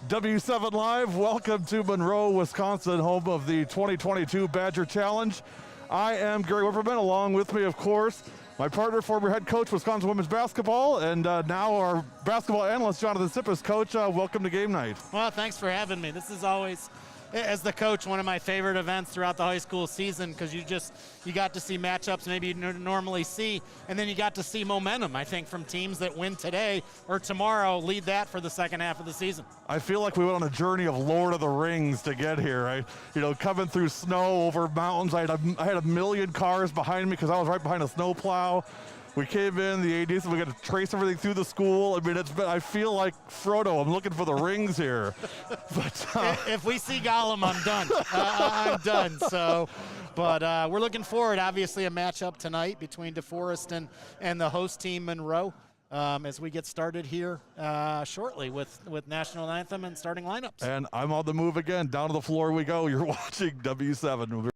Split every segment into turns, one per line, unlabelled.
W7 Live, welcome to Monroe, Wisconsin, home of the 2022 Badger Challenge. I am Gary Wipperman, along with me, of course, my partner, former head coach, Wisconsin women's basketball, and now our basketball analyst, Jonathan Tsipis. Coach, welcome to game night.
Well, thanks for having me. This is always, as the coach, one of my favorite events throughout the high school season, because you got to see matchups maybe you normally see, and then you got to see momentum, I think, from teams that win today or tomorrow, lead that for the second half of the season.
I feel like we went on a journey of Lord of the Rings to get here. Coming through snow over mountains. I had a million cars behind me because I was right behind a snowplow. We came in, the AD said we got to trace everything through the school. I mean, I feel like Frodo. I'm looking for the rings here. But
if we see Gollum, I'm done. I'm done. So, but we're looking forward. Obviously, a matchup tonight between Deforest and the host team Monroe. As we get started here shortly with national anthem and starting lineups.
And I'm on the move again. Down to the floor we go. You're watching W7.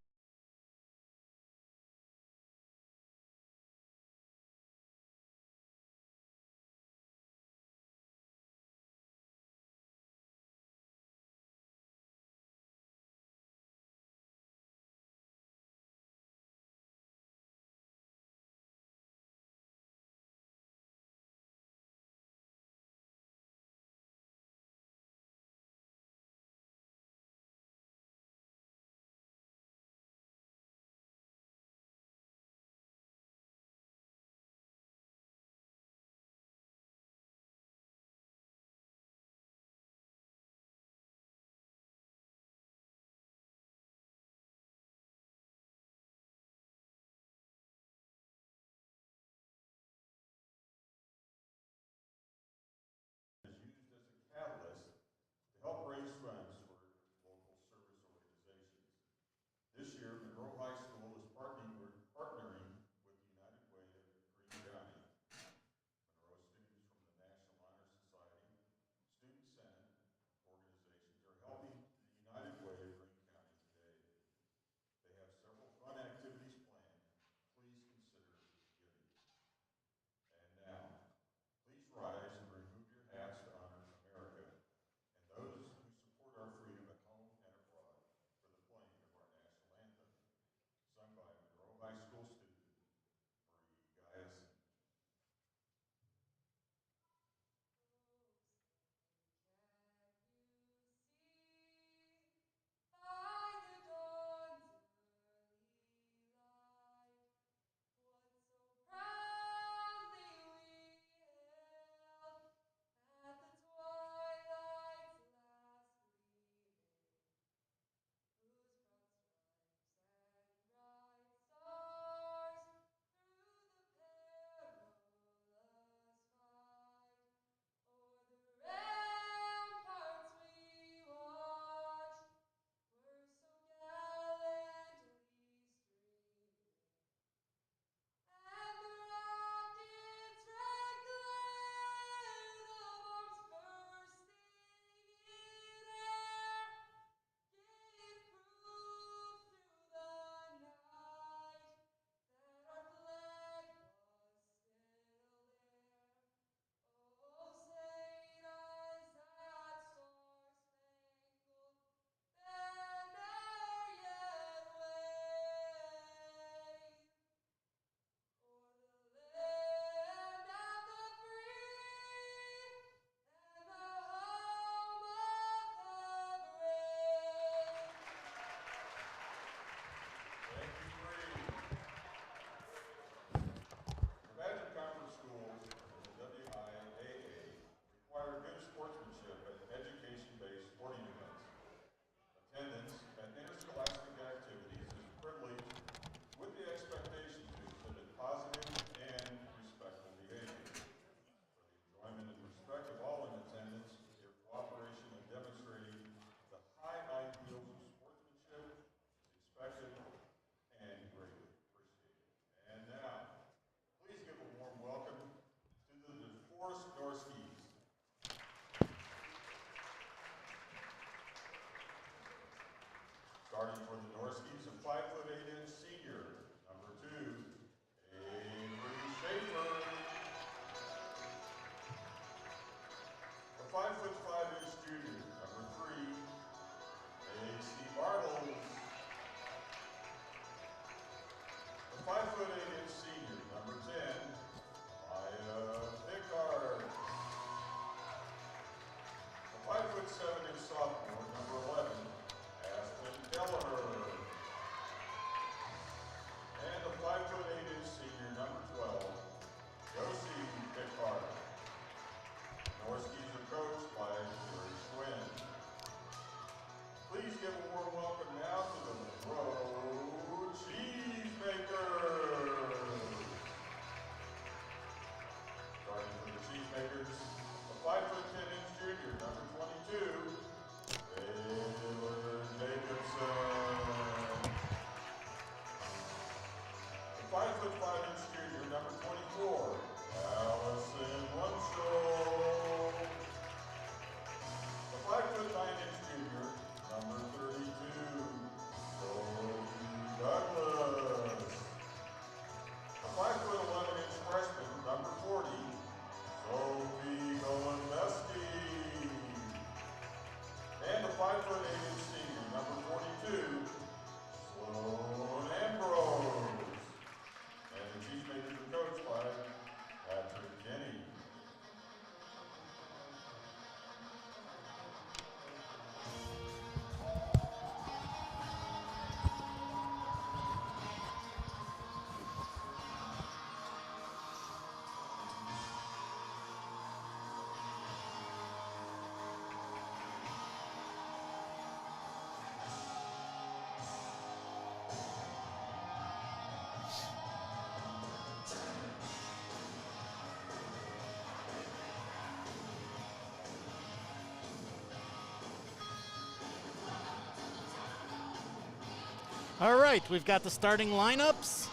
All right, we've got the starting lineups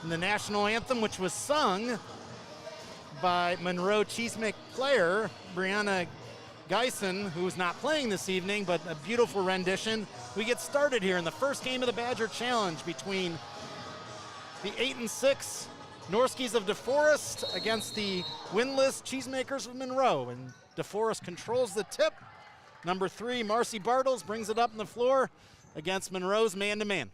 and the national anthem, which was sung by Monroe Cheesemaker player Brianna Geisen, who's not playing this evening, but a beautiful rendition. We get started here in the first game of the Badger Challenge between the 8-6 Norskies of Deforest against the winless Cheesemakers of Monroe. And Deforest controls the tip. Number 3, Marcy Bartles, brings it up on the floor against Monroe's man-to-man.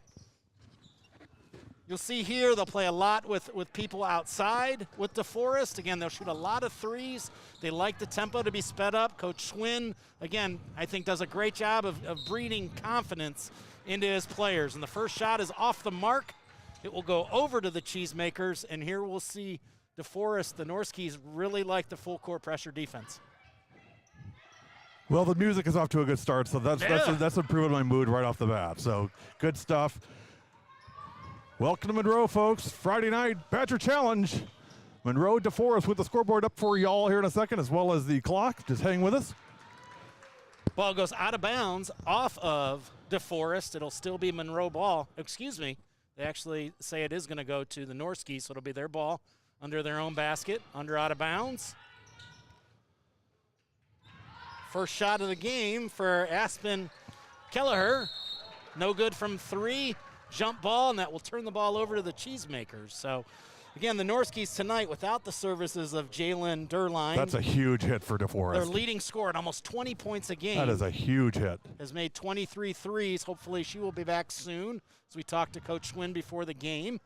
You'll see here they'll play a lot with people outside with Deforest. Again, they'll shoot a lot of threes. They like the tempo to be sped up. Coach Schwinn, again, I think does a great job of breeding confidence into his players. And the first shot is off the mark. It will go over to the Cheesemakers, and here we'll see Deforest, the Norskies, really like the full court pressure defense.
Well, the music is off to a good start, so that's improving my mood right off the bat. So good stuff. Welcome to Monroe, folks. Friday night Badger Challenge. Monroe Deforest with the scoreboard up for y'all here in a second, as well as the clock. Just hang with us.
Ball goes out of bounds off of Deforest. It'll still be Monroe ball. Excuse me. They actually say it is going to go to the Norskies, so it'll be their ball under their own basket, under out of bounds. First shot of the game for Aspen Kelleher. No good from 3. Jump ball, and that will turn the ball over to the Cheesemakers. So, again, the Norskies tonight without the services of Jalen Durline.
That's a huge hit for Deforest.
Their leading scorer at almost 20 points a game.
That is a huge hit.
Has made 23 threes. Hopefully she will be back soon, as we talked to Coach Schwinn before the game.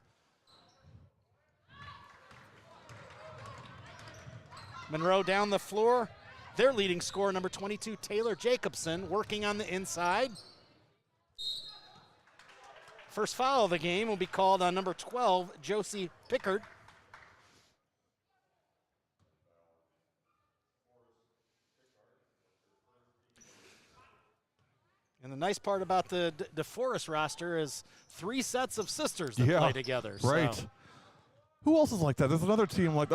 Monroe down the floor. Their leading scorer, number 22, Taylor Jacobson, working on the inside. First foul of the game will be called on number 12, Josie Pickard. And the nice part about the Deforest roster is 3 sets of sisters that play together.
Right.
So.
Who else is like that? There's another team like,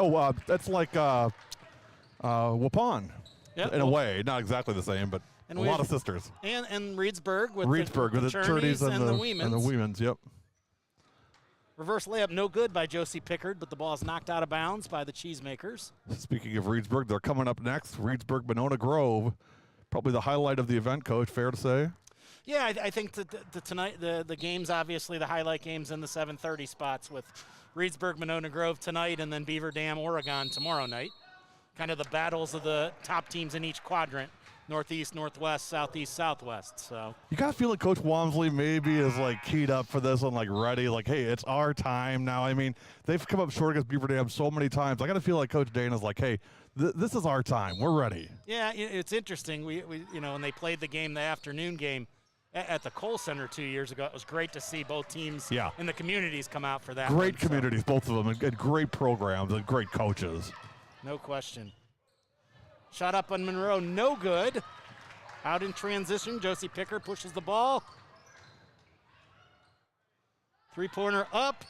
that's like Waupun, in a way. Not exactly the same, but
and
a lot of sisters.
And Reedsburg with
the
Churneys and the Women's.
And the Women's, yep.
Reverse layup no good by Josie Pickard, but the ball is knocked out of bounds by the Cheesemakers.
Speaking of Reedsburg, they're coming up next. Reedsburg, Monona Grove. Probably the highlight of the event, Coach, fair to say?
Yeah, I think that tonight, the games, obviously the highlight games in the 7:30 spots with Reedsburg, Monona Grove tonight, and then Beaver Dam, Oregon tomorrow night. Kind of the battles of the top teams in each quadrant. Northeast, Northwest, Southeast, Southwest. So
you gotta feel like Coach Walmsley maybe is like keyed up for this one, like ready, like, hey, it's our time now. I mean, they've come up short against Beaver Dam so many times. I gotta feel like Coach Dana's like, hey, this is our time. We're ready.
Yeah, it's interesting. We when they played the game, the afternoon game at the Kohl Center 2 years ago, it was great to see both teams in the communities come out for that.
Great communities, both of them, and great programs and great coaches.
No question. Shot up on Monroe, no good. Out in transition, Josie Pickard pushes the ball. 3-pointer up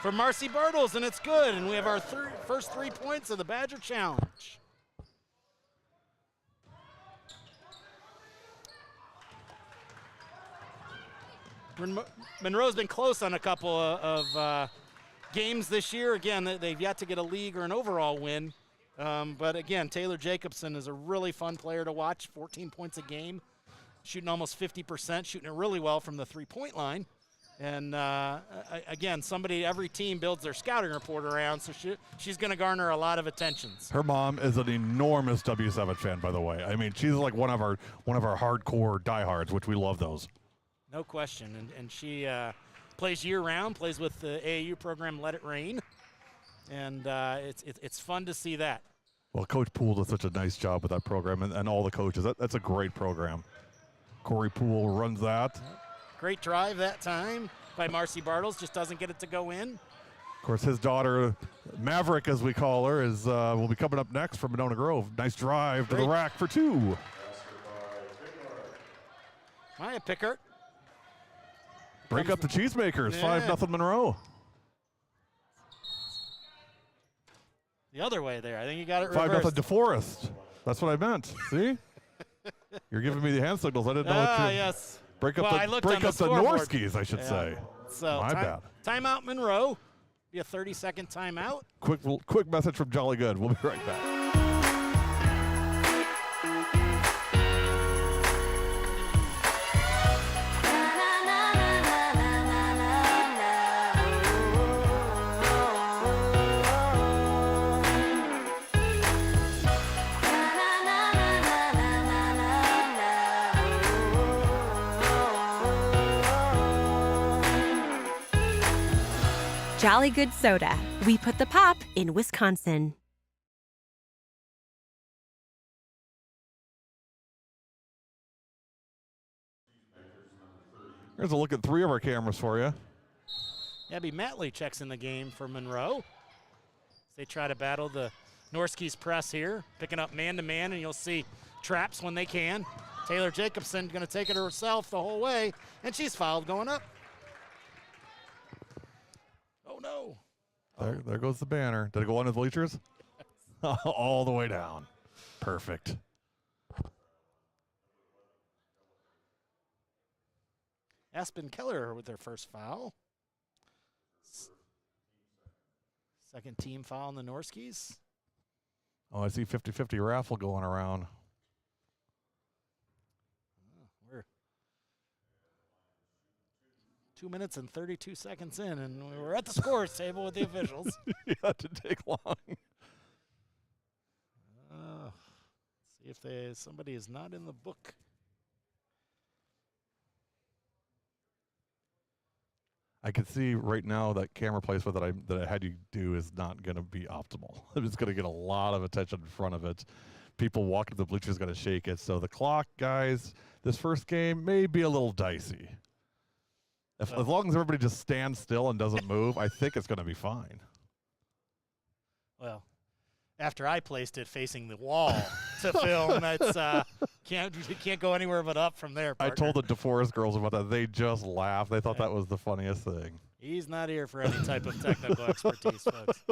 for Marcy Bartles, and it's good. And we have our first 3 points of the Badger Challenge. Monroe's been close on a couple of games this year. Again, they've yet to get a league or an overall win. But again, Taylor Jacobson is a really fun player to watch. 14 points a game, shooting almost 50%, shooting it really well from the 3-point line. And again, every team builds their scouting report around, so she's going to garner a lot of attentions.
Her mom is an enormous W7 fan, by the way. I mean, she's like one of our hardcore diehards, which we love those.
No question, and she plays year-round, plays with the AAU program Let It Rain. And it's fun to see that.
Well, Coach Poole does such a nice job with that program, and all the coaches. That's a great program. Corey Poole runs that.
Great drive that time by Marcy Bartles. Just doesn't get it to go in.
Of course, his daughter, Maverick, as we call her, will be coming up next from Monona Grove. Nice drive to the rack for 2.
Maya Pickard.
Break up the Cheesemakers. 5-0 Monroe.
The other way there. I think you got it reversed.
5-0 Deforest. That's what I meant. See? You're giving me the hand signals. I didn't know what you...
yes.
Break up
Well, I
the
looked on the scoreboard.
Norskis, I should say.
So
My bad.
Timeout Monroe. Be a 30-second timeout.
Quick message from Jolly Good. We'll be right back.
Jolly Good Soda. We put the pop in Wisconsin.
Here's a look at 3 of our cameras for you.
Abby Matley checks in the game for Monroe. They try to battle the Norski's press here, picking up man-to-man, and you'll see traps when they can. Taylor Jacobson going to take it herself the whole way, and she's fouled going up. Oh, no.
There goes the banner. Did it go on his bleachers? All the way down. Perfect.
Aspen Keller with their first foul. Second team foul on the Norskis.
Oh, I see 50-50 raffle going around.
We're 2 minutes and 32 seconds in, and we're at the scores table with the officials.
Yeah, it didn't take long.
See if somebody is not in the book.
I can see right now that camera placement that I had you do is not going to be optimal. It's going to get a lot of attention in front of it. People walking to the bleachers going to shake it. So the clock, guys, this first game may be a little dicey. As long as everybody just stands still and doesn't move, I think it's going to be fine.
Well, after I placed it facing the wall to film, it's you can't go anywhere but up from there, partner.
I told the Deforest girls about that. They just laughed. They thought that was the funniest thing.
He's not here for any type of technical expertise, folks.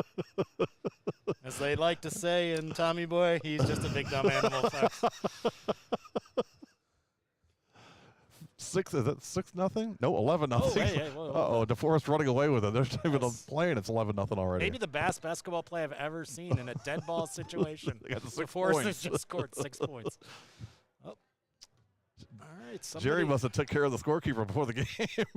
As they like to say in Tommy Boy, he's just a big dumb animal, folks.
Is it 6-0? No, 11-0.
Oh, hey, whoa.
Uh-oh, Deforest running away with it. They're not even playing. It's 11-0 already.
Maybe the best basketball play I've ever seen in a dead ball situation.
They got the 6
Deforest
points.
has just scored 6 points. Oh. All right.
Jerry must have took care of the scorekeeper before the game.
I think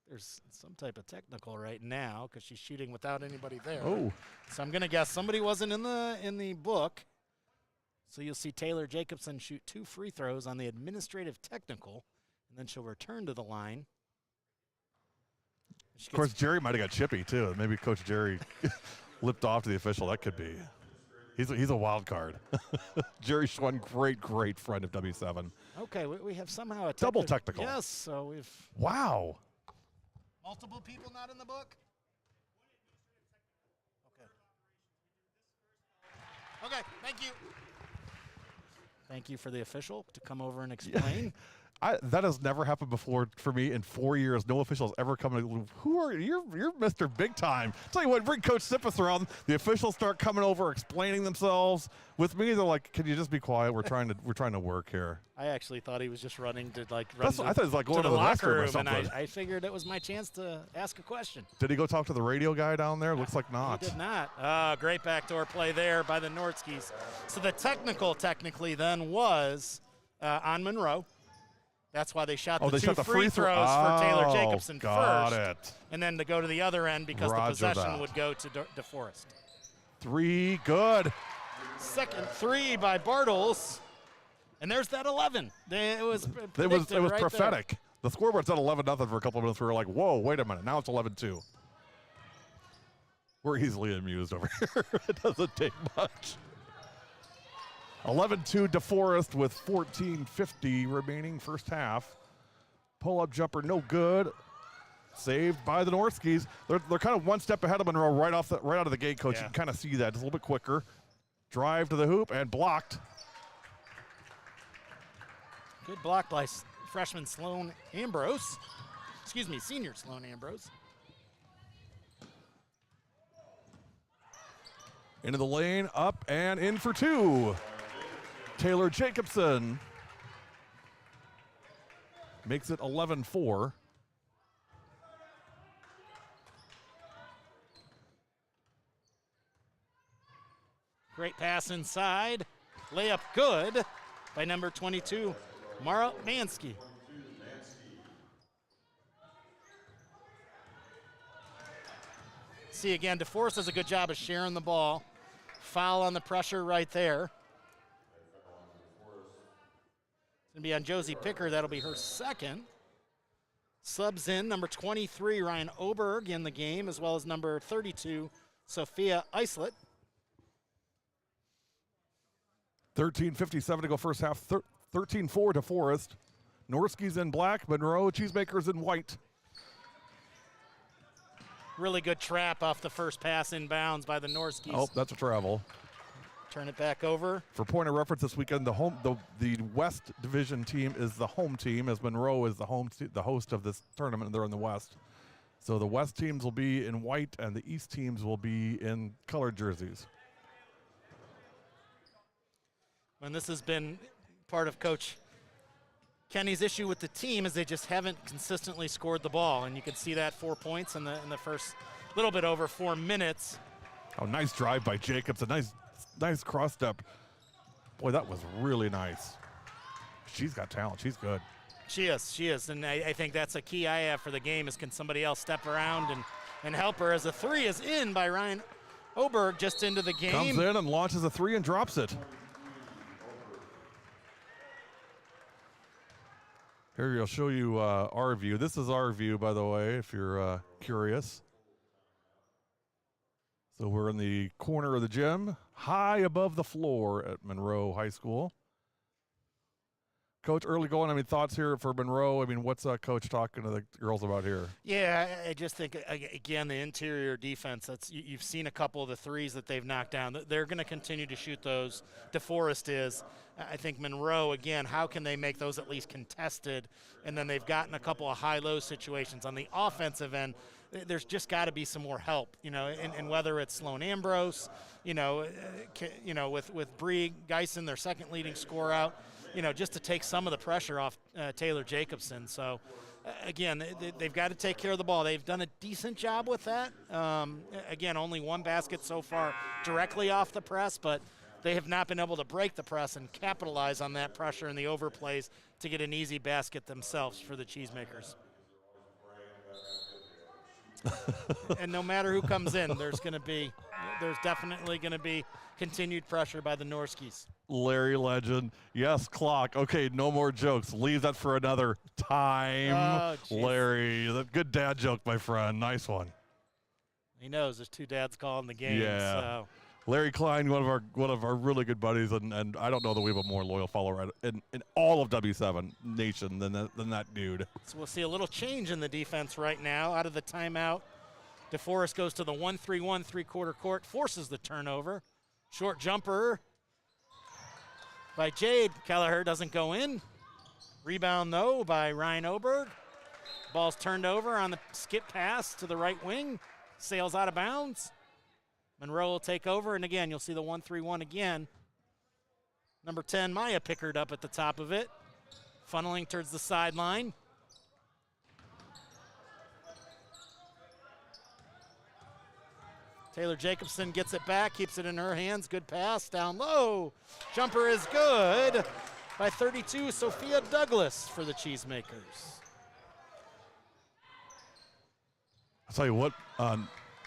there's some type of technical right now because she's shooting without anybody there.
Oh.
So I'm going to guess somebody wasn't in the book. So you'll see Taylor Jacobson shoot 2 free throws on the administrative technical, and then she'll return to the line.
Of course, Jerry might have got chippy, too. Maybe Coach Jerry lipped off to the official. That could be. He's a wild card. Jerry Schwann, great friend of W7.
Okay, we have somehow a
double technical.
Yes, so we've.
Wow.
Multiple people not in the book? Okay, thank you. Thank you for the official to come over and explain.
That has never happened before for me in 4 years. No officials ever come in. Who are you? You're Mr. Big Time. Tell you what, bring Coach Tsipis around. The officials start coming over, explaining themselves. With me, they're like, "Can you just be quiet? We're trying to work here." I
actually thought he was just running to run.
I thought he was like going to the
locker
room or
room,
something.
and I figured it was my chance to ask a question.
Did he go talk to the radio guy down there? Looks like not.
He did not. Great backdoor play there by the Norskis. So the technically then was on Monroe. That's why they shot the 2 free throws for Taylor Jacobson first. And then to go to the other end because the possession would go to Deforest.
3, good.
Second 3 by Bartles. And there's that 11. It was right
prophetic.
There.
The scoreboard's at 11-0 for a couple of minutes. We were like, whoa, wait a minute. Now it's 11-2. We're easily amused over here. It doesn't take much. 11-2 Deforest with 14:50 remaining first half. Pull-up jumper, no good. Saved by the Norskis. They're kind of one step ahead of Monroe right out of the gate, Coach. Yeah. You can kind of see that just a little bit quicker. Drive to the hoop and blocked.
Good block by freshman Sloan Ambrose. Excuse me, senior Sloan Ambrose.
Into the lane, up and in for 2. Taylor Jacobson. makes it 11-4.
Great pass inside. Layup good by number 22, Mara Mansky. See again, Deforest does a good job of sharing the ball. Foul on the pressure right there. It's going to be on Josie Picker. That'll be her second. Subs in number 23, Ryan Oberg in the game, as well as number 32, Sophia Islett.
13:57 to go first half. 13-4 to Deforest. Norski's in black, Monroe Cheesemakers in white.
Really good trap off the first pass inbounds by the Norskis.
Oh, that's a travel.
Turn it back over.
For point of reference this weekend, the West Division team is the home team, as Monroe is the host of this tournament. They're in the West. So the West teams will be in white, and the East teams will be in colored jerseys.
And this has been part of Coach Kenny's issue with the team, is they just haven't consistently scored the ball, and you can see that 4 points in the first little bit over 4 minutes.
Oh, nice drive by Jacobs. A nice cross step. Boy, that was really nice. She's got talent. She's good.
She is, and I think that's a key I have for the game, is can somebody else step around and help her, as a three is in by Ryan Oberg just into the game.
Comes in and launches a three and drops it. Here, I'll show you our view. This is our view, by the way, if you're curious. So we're in the corner of the gym, high above the floor at Monroe High School. Coach, early going, thoughts here for Monroe? What's Coach talking to the girls about here?
Yeah, I just think, again, the interior defense, you've seen a couple of the threes that they've knocked down. They're going to continue to shoot those. Deforest is. I think Monroe, again, how can they make those at least contested? And then they've gotten a couple of high-low situations. On the offensive end, there's just got to be some more help, and whether it's Sloan Ambrose, with Bree Geisen, their second leading scorer out, just to take some of the pressure off Taylor Jacobson. So, again, they've got to take care of the ball. They've done a decent job with that. Again, only one basket so far directly off the press, but they have not been able to break the press and capitalize on that pressure and the overplays to get an easy basket themselves for the Cheesemakers. And no matter who comes in, there's definitely going to be continued pressure by the Norskis.
Larry Legend. Yes, clock. Okay, no more jokes. Leave that for another time.
Oh,
Larry, good dad joke, my friend. Nice one.
He knows there's two dads calling the game.
Yeah.
So.
Larry Klein, one of our really good buddies, and I don't know that we have a more loyal follower in all of W7 Nation than that dude.
So we'll see a little change in the defense right now. Out of the timeout, Deforest goes to the 1-3-1 three-quarter court, forces the turnover. Short jumper by Jade Kelleher doesn't go in. Rebound, though, by Ryan Oberg. Ball's turned over on the skip pass to the right wing. Sails out of bounds. Monroe will take over, and again, you'll see the 1-3-1 again. Number 10, Maya Pickard up at the top of it. Funneling towards the sideline. Taylor Jacobson gets it back, keeps it in her hands. Good pass, down low. Jumper is good by 32, Sophia Douglas for the Cheesemakers.
I'll tell you what,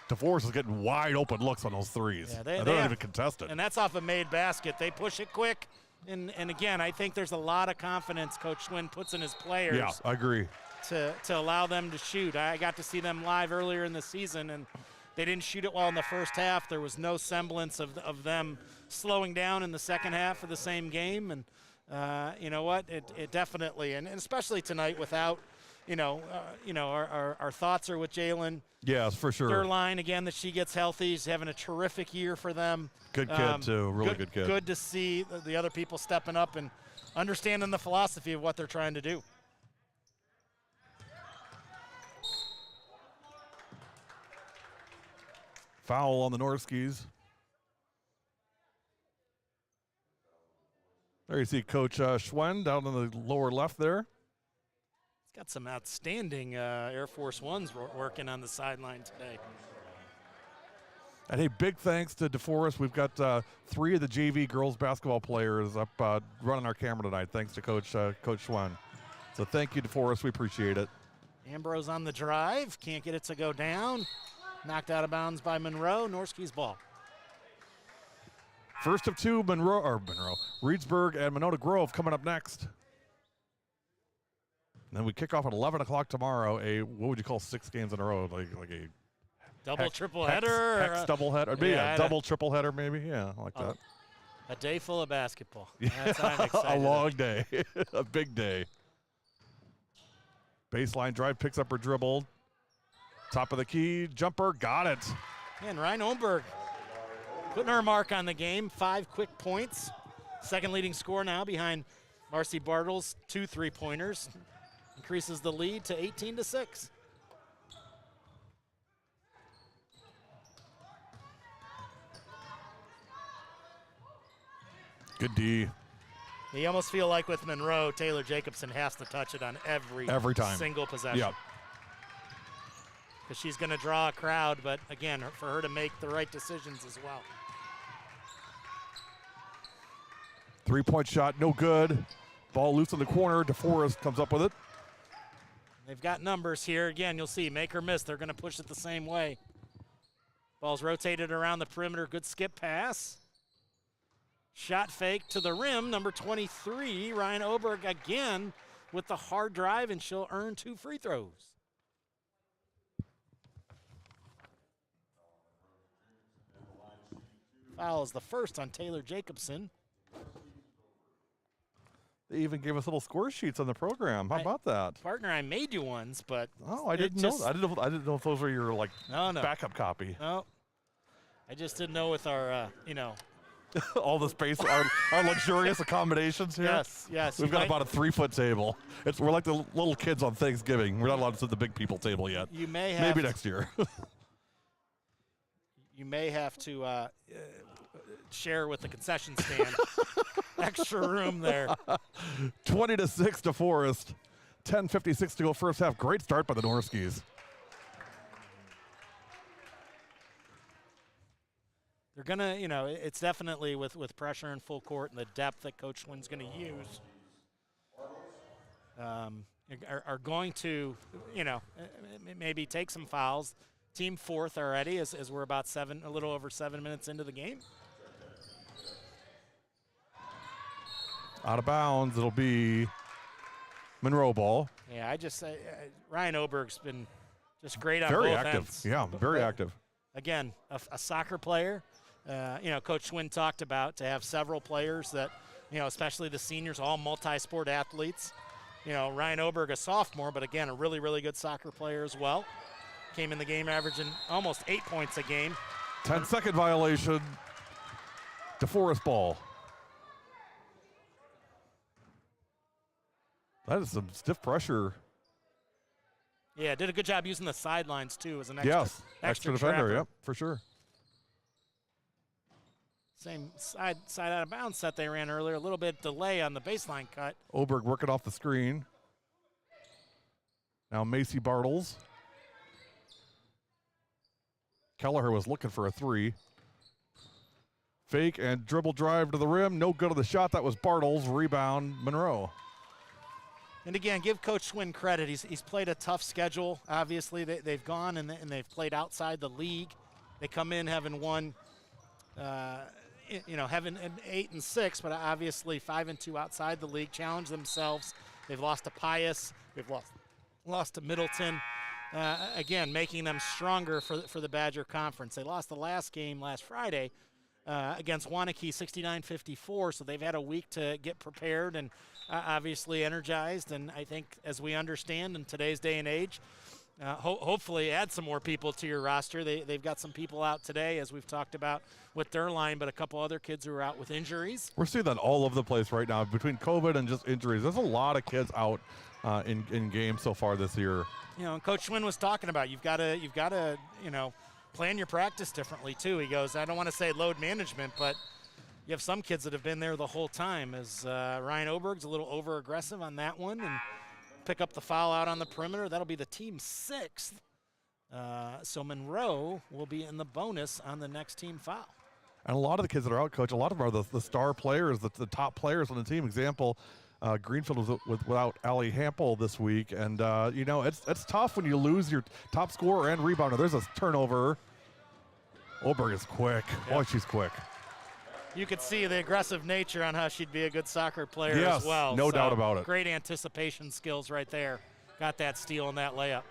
Deforest is getting wide open looks on those threes.
Yeah,
they're not even contested.
And that's off a made basket. They push it quick. And again, I think there's a lot of confidence Coach Schwinn puts in his players.
Yeah, I agree.
To allow them to shoot. I got to see them live earlier in the season, and they didn't shoot it well in the first half. There was no semblance of them slowing down in the second half of the same game. And you know what? It definitely, and especially tonight without, our thoughts are with Jalen.
Yes, for sure.
Their line, again, that she gets healthy. She's having a terrific year for them.
Good kid, too. Really good kid.
Good to see the other people stepping up and understanding the philosophy of what they're trying to do.
Foul on the Norskis. There you see Coach Schwinn down in the lower left there.
got some outstanding Air Force Ones working on the sideline today.
And hey, big thanks to Deforest. We've got 3 of the JV girls basketball players up running our camera tonight, thanks to Coach Schwan. So thank you, Deforest. We appreciate it.
Ambrose on the drive. Can't get it to go down. Knocked out of bounds by Monroe. Norski's ball.
First of 2, Reedsburg and Monona Grove coming up next. And then we kick off at 11 o'clock tomorrow. What would you call 6 games in a row? Like a
double, triple header?
Hex double header. Maybe a double, triple header, maybe. Yeah, like that.
A day full of basketball.
Yeah.
That's I'm excited.
A long day. A big day. Baseline drive, picks up her dribble. Top of the key, jumper, got it.
And Ryan Oberg putting her mark on the game. 5 quick points. Second leading scorer now behind Marcy Bartles. 2 3-pointers. Increases the lead to 18-6.
Good D.
You almost feel like with Monroe, Taylor Jacobson has to touch it on every
time.
Single possession.
Yep.
Because she's going to draw a crowd, but again, for her to make the right decisions as well.
3-point shot, no good. Ball loose in the corner. Deforest comes up with it.
They've got numbers here. Again, you'll see, make or miss, they're going to push it the same way. Ball's rotated around the perimeter. Good skip pass. Shot fake to the rim. Number 23, Ryan Oberg again with the hard drive, and she'll earn 2 free throws. Foul is the first on Taylor Jacobson.
They even gave us little score sheets on the program. How about that?
Partner, I made you ones, but
I didn't know. I didn't know if those were your backup copy.
No, I just didn't know with our
all the space, our luxurious accommodations here.
Yes.
We've got about a 3-foot table. We're like the little kids on Thanksgiving. We're not allowed to sit at the big people table yet.
You may have
maybe next year.
You may have to share with the concession stand. Extra room there.
20-6 Deforest. 10:56 to go first half. Great start by the Norskis.
They're going to, it's definitely with pressure in full court and the depth that Coach Wynn's going to use, are going to, maybe take some fouls. Team 4th already as we're about a little over 7 minutes into the game.
Out of bounds, it'll be Monroe ball.
Yeah, Ryan Oberg's been just great on
very
both
active.
ends.
Yeah, very active.
Again, a soccer player. Coach Schwinn talked about to have several players that, especially the seniors, all multi-sport athletes. Ryan Oberg, a sophomore, but again, a really, really good soccer player as well. Came in the game averaging almost 8 points a game.
10-second violation. Deforest ball. That is some stiff pressure.
Yeah, did a good job using the sidelines too as an
extra defender.
trapper.
Yep, for sure.
Same side out of bounds set they ran earlier. A little bit delay on the baseline cut.
Oberg working off the screen. Now Macy Bartles. Kelleher was looking for a 3. Fake and dribble drive to the rim. No good on the shot. That was Bartles. Rebound, Monroe.
And again, give Coach Schwinn credit. He's played a tough schedule. Obviously, they've gone and they've played outside the league. They come in having won, having an 8-6, but obviously 5-2 outside the league. Challenged themselves. They've lost to Pius. They've lost to Middleton. Again, making them stronger for the Badger Conference. They lost the last game last Friday against Wanakee 69-54, so they've had a week to get prepared and obviously energized. And I think, as we understand in today's day and age, hopefully add some more people to your roster. They've got some people out today, as we've talked about with their line, but a couple other kids who are out with injuries.
We're seeing that all over the place right now between COVID and just injuries. There's a lot of kids out in games so far this year.
And Coach Schwinn was talking about you've got to plan your practice differently too. He goes, I don't want to say load management, but you have some kids that have been there the whole time. As Ryan Oberg's a little over aggressive on that one, and pick up the foul out on the perimeter. That'll be the team 6th. So Monroe will be in the bonus on the next team foul.
And a lot of the kids that are out, Coach, a lot of them are the star players, the top players on the team. Example, Greenfield was without Allie Hampel this week. And, you know, it's tough when you lose your top scorer and rebounder. There's a turnover. Oberg is quick.
Yep.
Boy, she's quick.
You could see the aggressive nature on how she'd be a good soccer player
Yes,
as well.
no doubt about it.
Great anticipation skills right there. Got that steal and that layup.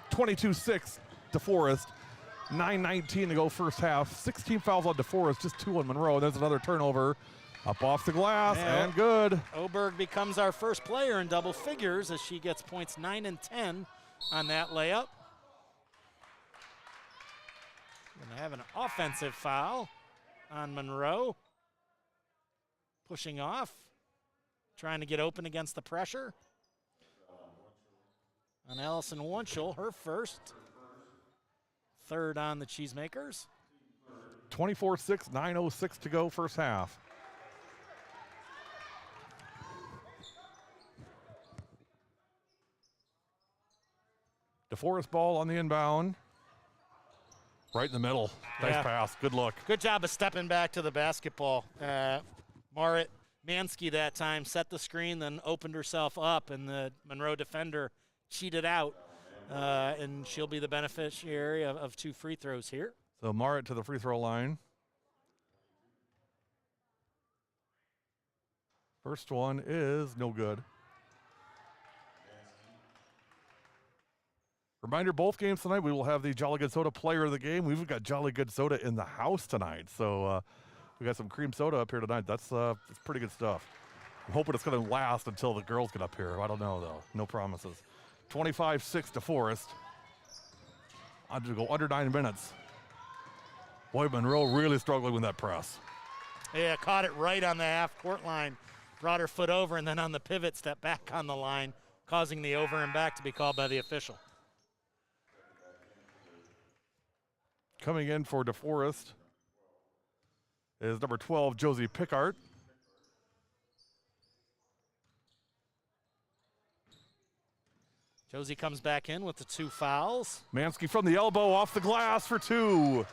22-6, DeForest. 9:19 to go first half. 16 fouls on DeForest, just 2 on Monroe. There's another turnover. Up off the glass, and good.
Oberg becomes our first player in double figures as she gets points 9 and 10 on that layup. Going to have an offensive foul on Monroe. Pushing off, trying to get open against the pressure. On Allison Wunschel, her first. Third on the Cheesemakers.
24-6, 9:06 to go first half. DeForest ball on the inbound. Right in the middle. Nice pass. Good look.
Good job of stepping back to the basketball. Marit Mansky that time set the screen, then opened herself up, and the Monroe defender cheated out. And she'll be the beneficiary of 2 free throws here.
So Marit to the free throw line. First one is no good. Reminder, both games tonight, we will have the Jolly Good Soda player of the game. We've got Jolly Good Soda in the house tonight. So we got some cream soda up here tonight. That's pretty good stuff. I'm hoping it's going to last until the girls get up here. I don't know, though. No promises. 25-6 DeForest. I'm going to go under 9 minutes. Boy, Monroe really struggling with that press.
Yeah, caught it right on the half-court line. Brought her foot over, and then on the pivot, stepped back on the line, causing the over and back to be called by the official.
Coming in for DeForest is number 12, Josie Pickart.
Josie comes back in with the 2 fouls.
Mansky from the elbow off the glass for 2.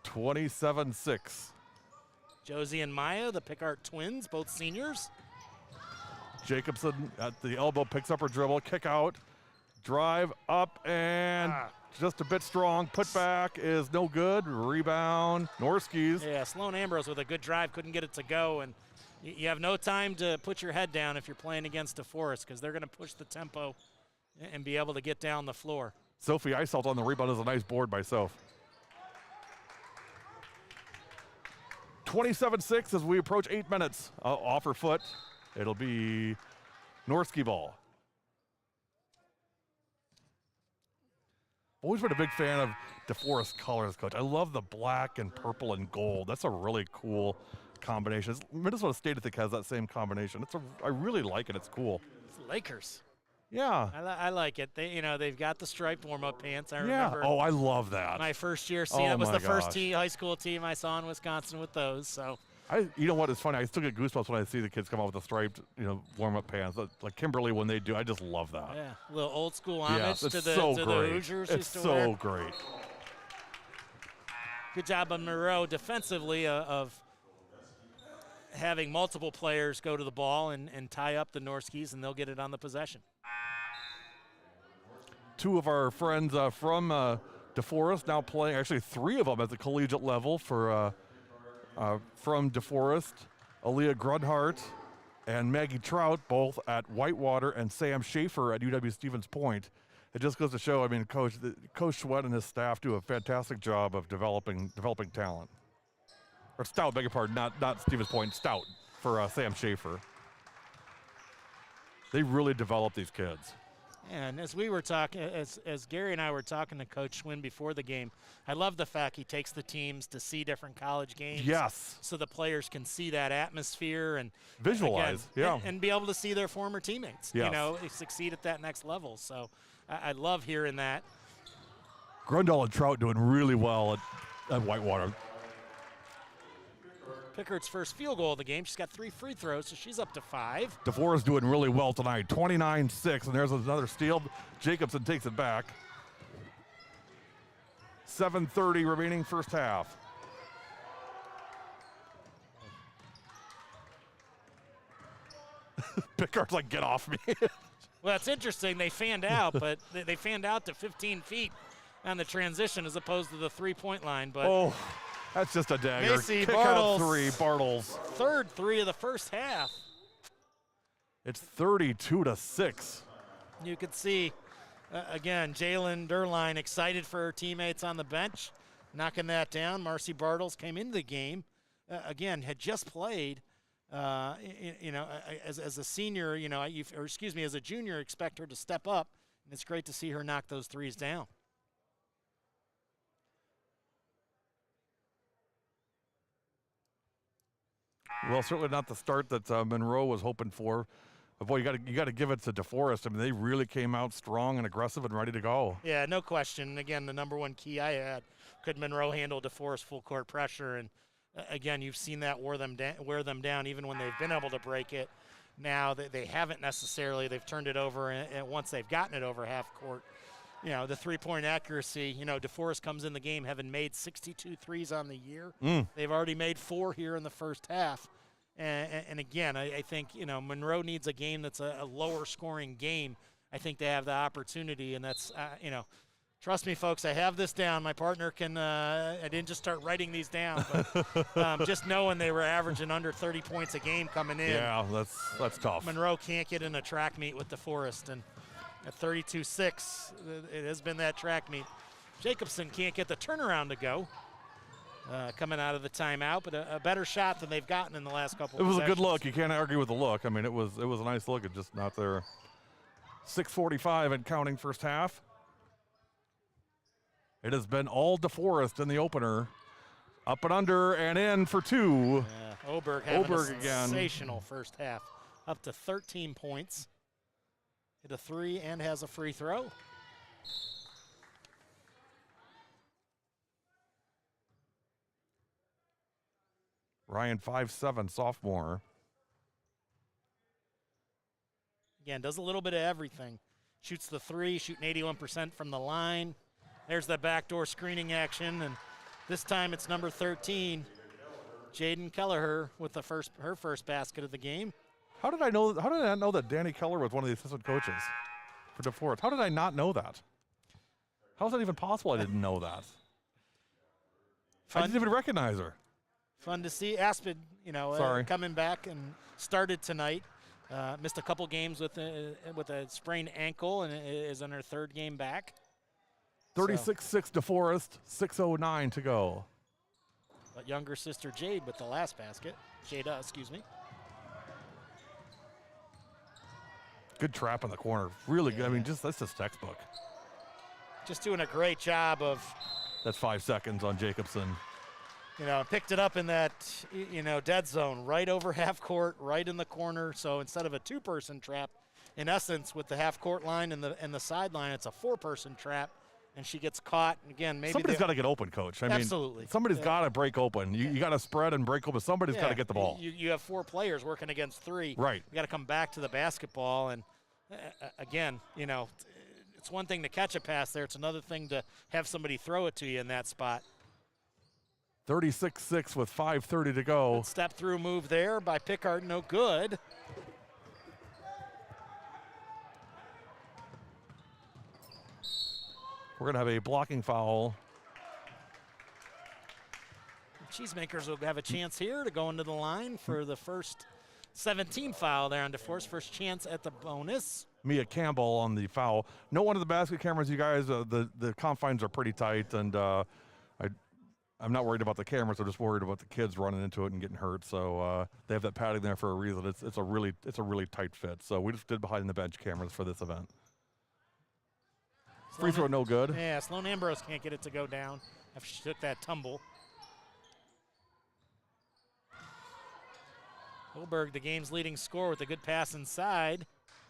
27-6.
Josie and Maya, the Pickart twins, both seniors.
Jacobson at the elbow picks up her dribble, kick out, drive up, and just a bit strong. Put back is no good. Rebound, Norskies.
Yeah, Sloan Ambrose with a good drive, couldn't get it to go, and you have no time to put your head down if you're playing against DeForest because they're going to push the tempo and be able to get down the floor.
Sophie Eiselt on the rebound is a nice board by Soph. 27-6 as we approach 8 minutes. Off her foot. It'll be Norski ball. Always been a big fan of DeForest colors, Coach. I love the black and purple and gold. That's a really cool combination. Minnesota State, I think, has that same combination. I really like it. It's cool.
It's Lakers.
Yeah.
I like it. They've got the striped warm-up pants. I remember.
Oh, I love that.
My first year seeing it was the first high school team I saw in Wisconsin with those. So.
You know what? It's funny. I still get goosebumps when I see the kids come out with the striped, warm-up pants. Like Kimberly when they do. I just love that.
Yeah, a little old school homage to the Hoosiers.
It's so great.
Good job on Monroe defensively of having multiple players go to the ball and tie up the Norskis, and they'll get it on the possession.
2 of our friends from DeForest now playing, actually 3 of them at the collegiate level for from DeForest, Aaliyah Grunhart and Maggie Trout, both at Whitewater, and Sam Schaefer at UW-Stevens Point. It just goes to show, I mean, Coach Sweat and his staff do a fantastic job of developing talent. Or Stout, beg your pardon, not Stevens Point, Stout for Sam Schaefer. They really develop these kids.
And as we were talking, as Gary and I were talking to Coach Schwinn before the game, I love the fact he takes the teams to see different college games.
Yes.
So the players can see that atmosphere and
visualize,
and be able to see their former teammates,
yes.
Succeed at that next level. So I love hearing that.
Grundle and Trout doing really well at Whitewater.
Pickard's first field goal of the game. She's got 3 free throws, so she's up to 5.
Deforest doing really well tonight. 29-6, and there's another steal. Jacobson takes it back. 7:30 remaining first half. Pickard's like, get off me.
Well, that's interesting. They fanned out, but they fanned out to 15 feet on the transition as opposed to the three-point line. But
oh, that's just a dagger.
Macy
Kick
Bartles,
out 3, Bartles.
Third 3 of the first half.
It's 32-6.
You could see, again, Jalen Derline excited for her teammates on the bench, knocking that down. Marcy Bartles came into the game, again, had just played. As a senior, as a junior, expect her to step up, and it's great to see her knock those threes down.
Well, certainly not the start that Monroe was hoping for. But boy, you got to give it to Deforest. I mean, they really came out strong and aggressive and ready to go.
Yeah, no question. Again, the number one key I had, could Monroe handle Deforest full court pressure? And again, you've seen that wear them down even when they've been able to break it. Now they haven't necessarily. They've turned it over, and once they've gotten it over half court, the three-point accuracy, Deforest comes in the game having made 62 threes on the year. They've already made 4 here in the first half. And again, I think, Monroe needs a game that's a lower scoring game. I think they have the opportunity, and that's, trust me, folks, I have this down. My partner can, I didn't just start writing these down, but just knowing they were averaging under 30 points a game coming in.
Yeah, that's tough.
Monroe can't get in a track meet with Deforest, and at 32-6, it has been that track meet. Jacobson can't get the turnaround to go. Coming out of the timeout, but a better shot than they've gotten in the last couple of
It was
possessions.
a good look. You can't argue with the look. I mean, it was a nice look. It's just not there. 6:45 and counting first half. It has been all Deforest in the opener. Up and under and in for 2.
Yeah, Oberg having a
again.
sensational first half. Up to 13 points. Hit a 3 and has a free throw.
Ryan 5'7", sophomore.
Again, does a little bit of everything. Shoots the 3, shooting 81% from the line. There's the backdoor screening action, and this time it's number 13, Jaden Kelleher, with her first basket of the game.
How did I not know that Danny Keller was one of the assistant coaches for Deforest? How did I not know that? How is that even possible? I didn't know that. I didn't even recognize her.
Fun to see. Aspen, coming back and started tonight. Missed a couple games with a sprained ankle and is on her 3rd game back.
36-6 Deforest, 6:09 to go.
But younger sister Jada with the last basket. Excuse me.
Good trap in the corner. Really good. I mean, that's just textbook.
Just doing a great job of.
That's 5 seconds on Jacobson.
Picked it up in that, dead zone, right over half court, right in the corner. So instead of a 2-person trap, in essence, with the half court line and the sideline, it's a 4-person trap, and she gets caught. And again, maybe
somebody's got to get open, Coach.
Absolutely.
Somebody's got to break open. You got to spread and break open. Somebody's got to get the ball.
You have 4 players working against 3.
Right.
You got to come back to the basketball, and again, it's one thing to catch a pass there. It's another thing to have somebody throw it to you in that spot.
36-6 with 5:30 to go.
Good step through move there by Pickard, no good.
We're going to have a blocking foul.
Cheesemakers will have a chance here to go into the line for the first 17 foul there on DeForest. First chance at the bonus.
Mia Campbell on the foul. No one of the basket cameras, you guys. The confines are pretty tight, and I'm not worried about the cameras. I'm just worried about the kids running into it and getting hurt. So they have that padding there for a reason. It's a really tight fit. So we just did behind the bench cameras for this event. Free throw no good.
Yeah, Sloan Ambrose can't get it to go down after she took that tumble. Oberg, the game's leading scorer, with a good pass inside.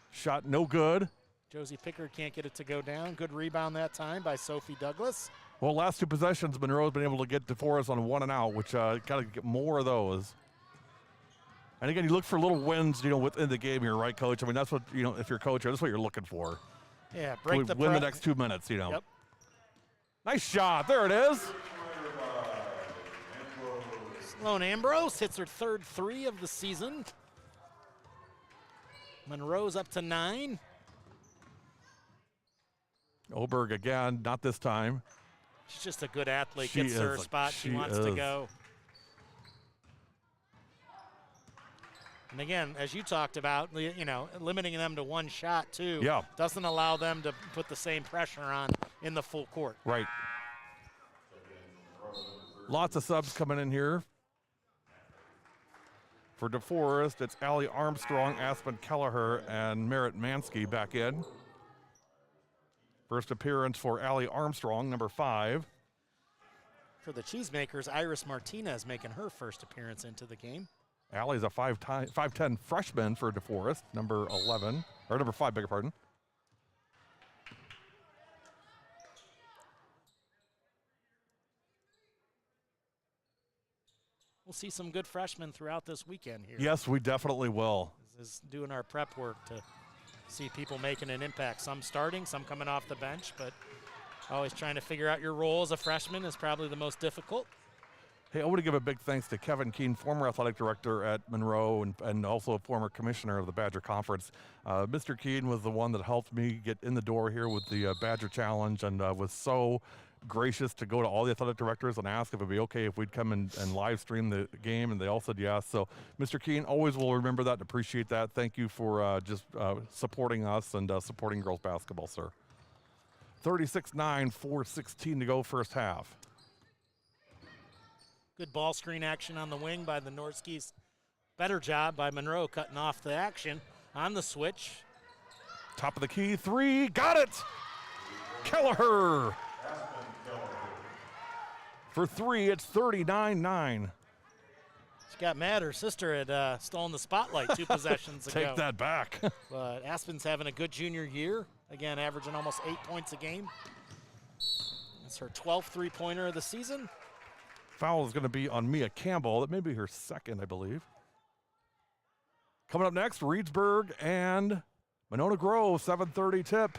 Shot no good.
Josie Pickard can't get it to go down. Good rebound that time by Sophie Douglas.
Well, last 2 possessions, Monroe's been able to get DeForest on 1 and out, which got to get more of those. And again, you look for little wins, within the game here, right, Coach? I mean, that's what, if you're a coach, that's what you're looking for.
Yeah, break the
win the next 2 minutes,
Yep.
Nice shot. There it is.
Sloan Ambrose hits her 3rd 3 of the season. Monroe's up to 9.
Oberg again, not this time.
She's just a good athlete.
She
Gets her
is.
spot she
She
wants to
is.
go. And again, as you talked about, limiting them to 1 shot too.
Yeah.
Doesn't allow them to put the same pressure on in the full court.
Right. Lots of subs coming in here. For DeForest, it's Allie Armstrong, Aspen Kelleher, and Merritt Mansky back in. First appearance for Allie Armstrong, number 5.
For the Cheesemakers, Iris Martinez making her first appearance into the game.
Allie's a 5'10" freshman for DeForest, number 11, or number 5, beg your pardon.
We'll see some good freshmen throughout this weekend here.
Yes, we definitely will.
This is doing our prep work to see people making an impact. Some starting, some coming off the bench, but always trying to figure out your role as a freshman is probably the most difficult.
Hey, I want to give a big thanks to Kevin Keene, former athletic director at Monroe and also a former commissioner of the Badger Conference. Mr. Keene was the one that helped me get in the door here with the Badger Challenge and was so gracious to go to all the athletic directors and ask if it would be okay if we'd come and live stream the game, and they all said yes. So, Mr. Keene, always will remember that and appreciate that. Thank you for just supporting us and supporting girls basketball, sir. 36-9, 4:16 to go first half.
Good ball screen action on the wing by the Norskis. Better job by Monroe cutting off the action on the switch.
Top of the key, 3, got it! Kelleher! For 3, it's 39-9.
She got mad. Her sister had stolen the spotlight 2 possessions ago.
Take that back.
But Aspen's having a good junior year. Again, averaging almost 8 points a game. That's her 12th 3-pointer of the season.
Foul is going to be on Mia Campbell. That may be her 2nd, I believe. Coming up next, Reedsburg and Monona Grove, 7:30 tip.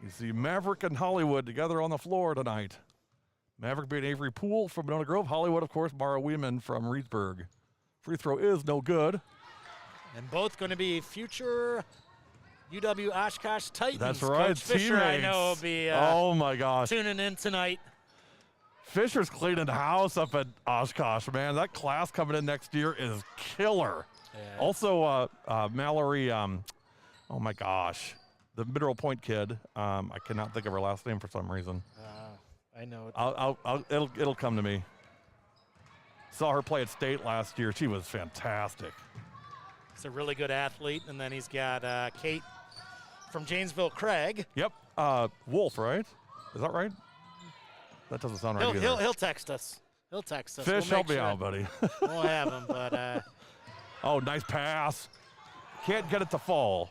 You see Maverick and Hollywood together on the floor tonight. Maverick being Avery Poole from Monona Grove. Hollywood, of course, Mara Weeman from Reedsburg. Free throw is no good.
And both going to be future UW Oshkosh Titans.
That's right,
Coach Fisher, I know, will be
oh my gosh,
tuning in tonight.
Fisher's cleaning house up at Oshkosh, man. That class coming in next year is killer.
Yeah.
Also, Mallory, oh my gosh, the Mineral Point kid. I cannot think of her last name for some reason.
I know.
It'll come to me. Saw her play at State last year. She was fantastic.
He's a really good athlete. And then he's got Kate from Janesville Craig.
Yep. Wolf, right? Is that right? That doesn't sound right either.
He'll text us. He'll text us.
Fish, help me out, buddy.
We'll have him, but
oh, nice pass. Can't get it to fall.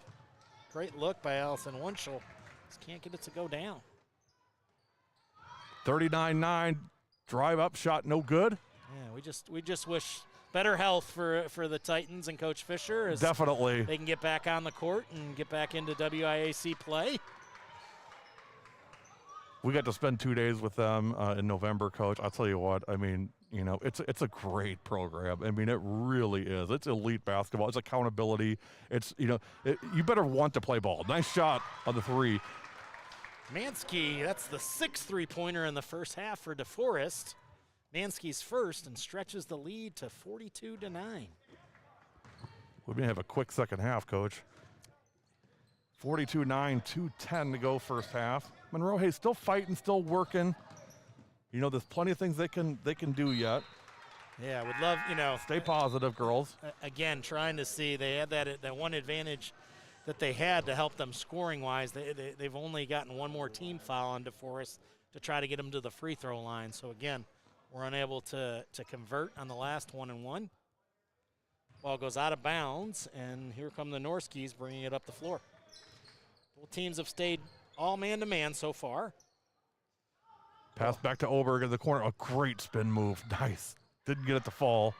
great look by Allison Winchell. Just can't get it to go down.
39-9, drive up shot, no good.
Yeah, we just wish better health for the Titans and Coach Fisher. As
Definitely.
they can get back on the court and get back into WIAC play.
We got to spend 2 days with them in November, Coach. I'll tell you what, I mean, you know, it's a great program. I mean, it really is. It's elite basketball. It's accountability. It's, you know, you better want to play ball. Nice shot on the 3.
Mansky, that's the 6th 3-pointer in the first half for DeForest. Mansky's first and stretches the lead to 42-9.
We may have a quick second half, Coach. 42-9, 2:10 to go first half. Monroe, hey, still fighting, still working. You know, there's plenty of things they can do yet.
Yeah, would love, you know.
Stay positive, girls.
Again, trying to see, they had that one advantage that they had to help them scoring-wise. They've only gotten one more team foul on DeForest to try to get them to the free throw line. So, again, we're unable to convert on the last 1-and-1. Ball goes out of bounds, and here come the Norskis bringing it up the floor. Both teams have stayed all man-to-man so far.
Pass back to Oberg in the corner. A great spin move. Nice. Didn't get it to fall.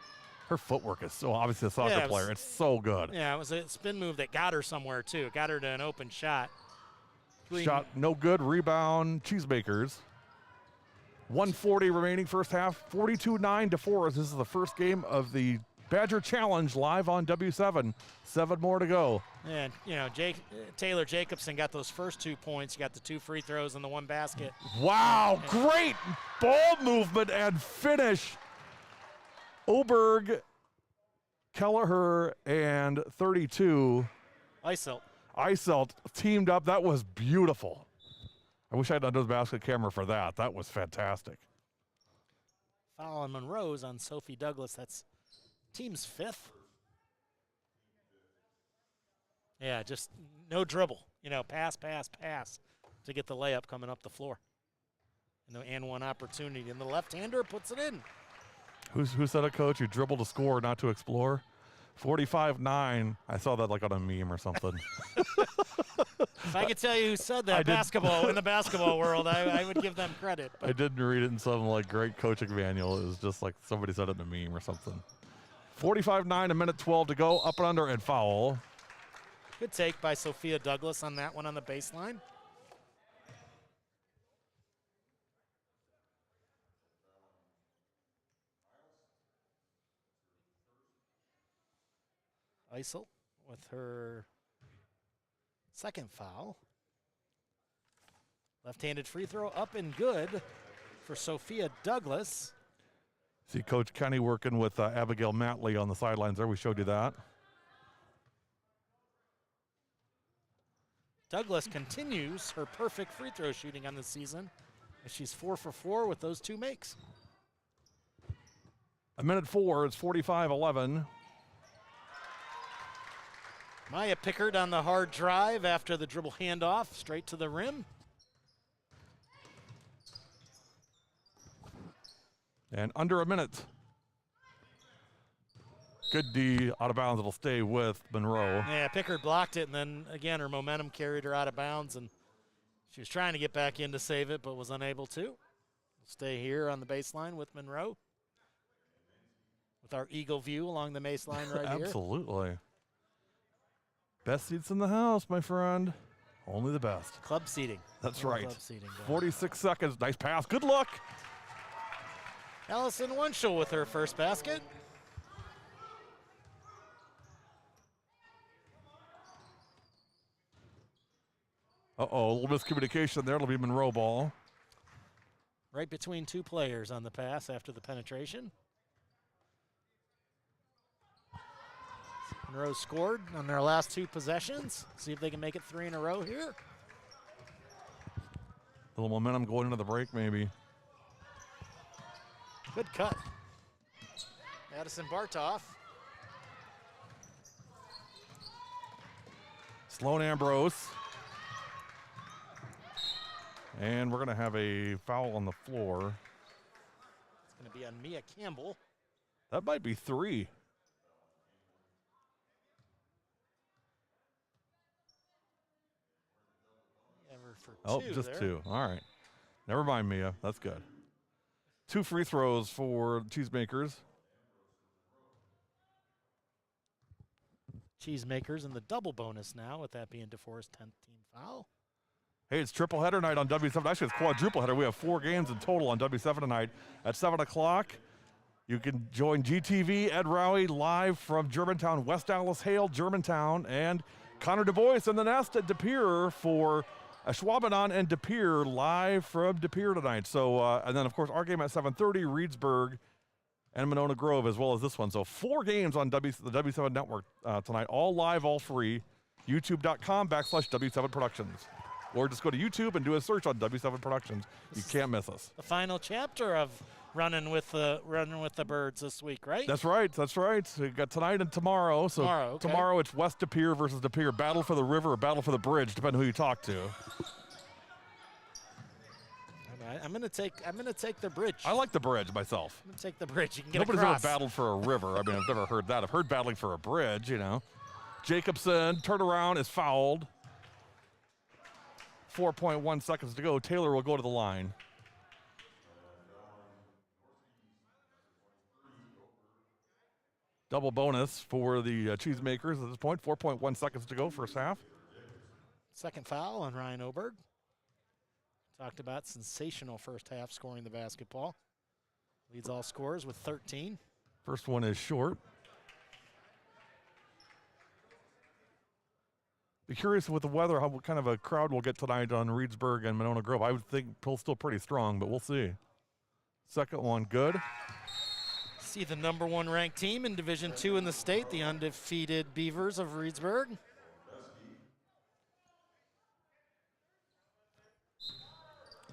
Her footwork is so obviously a soccer player. It's so good.
Yeah, it was a spin move that got her somewhere, too. Got her to an open shot.
Shot no good. Rebound. Cheesemakers. 1:40 remaining first half. 42-9 Deforest. This is the first game of the Badger Challenge live on W7. 7 more to go.
And, Taylor Jacobson got those first 2 points. He got the 2 free throws and the 1 basket.
Wow, great ball movement and finish. Oberg, Kelleher, and 32. Iselt teamed up. That was beautiful. I wish I had a basket camera for that. That was fantastic.
Foul on Monroe's on Sophie Douglas. That's team's 5th. Yeah, just no dribble. Pass to get the layup coming up the floor. And 1 opportunity. And the left-hander puts it in.
Who said it, Coach? You dribble to score, not to explore? 45-9. I saw that like on a meme or something.
If I could tell you who said that in the basketball world, I would give them credit.
But I didn't read it in some great coaching manual. It was just like somebody said it in a meme or something. 45-9, a minute 12 to go. Up and under and foul.
Good take by Sophia Douglas on that one on the baseline. Iselt with her 2nd foul. Left-handed free throw up and good for Sophia Douglas.
See Coach Kenny working with Abigail Matley on the sidelines there. We showed you that.
Douglas continues her perfect free throw shooting on the season, as she's 4 for 4 with those 2 makes.
A minute 4, it's 45-11.
Maya Pickard on the hard drive after the dribble handoff, straight to the rim.
And under a minute. Good D, out of bounds. It'll stay with Monroe.
Yeah, Pickard blocked it, and then, again, her momentum carried her out of bounds, and she was trying to get back in to save it, but was unable to. Stay here on the baseline with Monroe, with our eagle view along the baseline right here.
Absolutely. Best seats in the house, my friend. Only the best.
Club seating.
That's right.
Club seating.
46 seconds. Nice pass. Good luck.
Allison Wunschel with her first basket.
Uh-oh, a little miscommunication there. It'll be Monroe ball.
Right between 2 players on the pass after the penetration. Monroe scored on their last 2 possessions. See if they can make it 3 in a row here.
A little momentum going into the break, maybe.
Good cut. Addison Bartoff.
Sloan Ambrose. And we're going to have a foul on the floor.
It's going to be on Mia Campbell.
That might be 3.
For
just
there.
2. All right. Never mind, Mia. That's good. 2 free throws for Cheesemakers.
Cheesemakers in the double bonus now, with that being DeForest's 10th team foul.
Hey, it's triple header night on W7. Actually, it's quadruple header. We have 4 games in total on W7 tonight. At 7 o'clock, you can join GTV, Ed Rowie, live from Germantown, West Dallas Hale, Germantown, and Connor DuBois in the nest at De Pere for Schwabenon and De Pere live from De Pere tonight. So, and then, of course, our game at 7:30, Reedsburg and Monona Grove, as well as this one. So 4 games on the W7 Network tonight, all live, all free. YouTube.com/W7 Productions. Or just go to YouTube and do a search on W7 Productions. You can't miss us.
The final chapter of running with the birds this week, right?
That's right. That's right. So we got tonight and tomorrow. So tomorrow it's West De Pere versus De Pere. Battle for the river or battle for the bridge, depending who you talk to.
I'm gonna take the bridge.
I like the bridge myself.
I'm gonna take the bridge. You can get
Nobody's
across.
ever battled for a river. I mean, I've never heard that. I've heard battling for a bridge, you know. Jacobson, turnaround, is fouled. 4.1 seconds to go. Taylor will go to the line. Double bonus for the Cheesemakers at this point. 4.1 seconds to go, first half.
Second foul on Ryan Oberg. Talked about sensational first half scoring the basketball. Leads all scorers with 13.
First one is short. Be curious with the weather, what kind of a crowd we'll get tonight on Reedsburg and Monona Grove. I would think still pretty strong, but we'll see. Second one, good.
See the number 1 ranked team in Division II in the state, the undefeated Beavers of Reedsburg.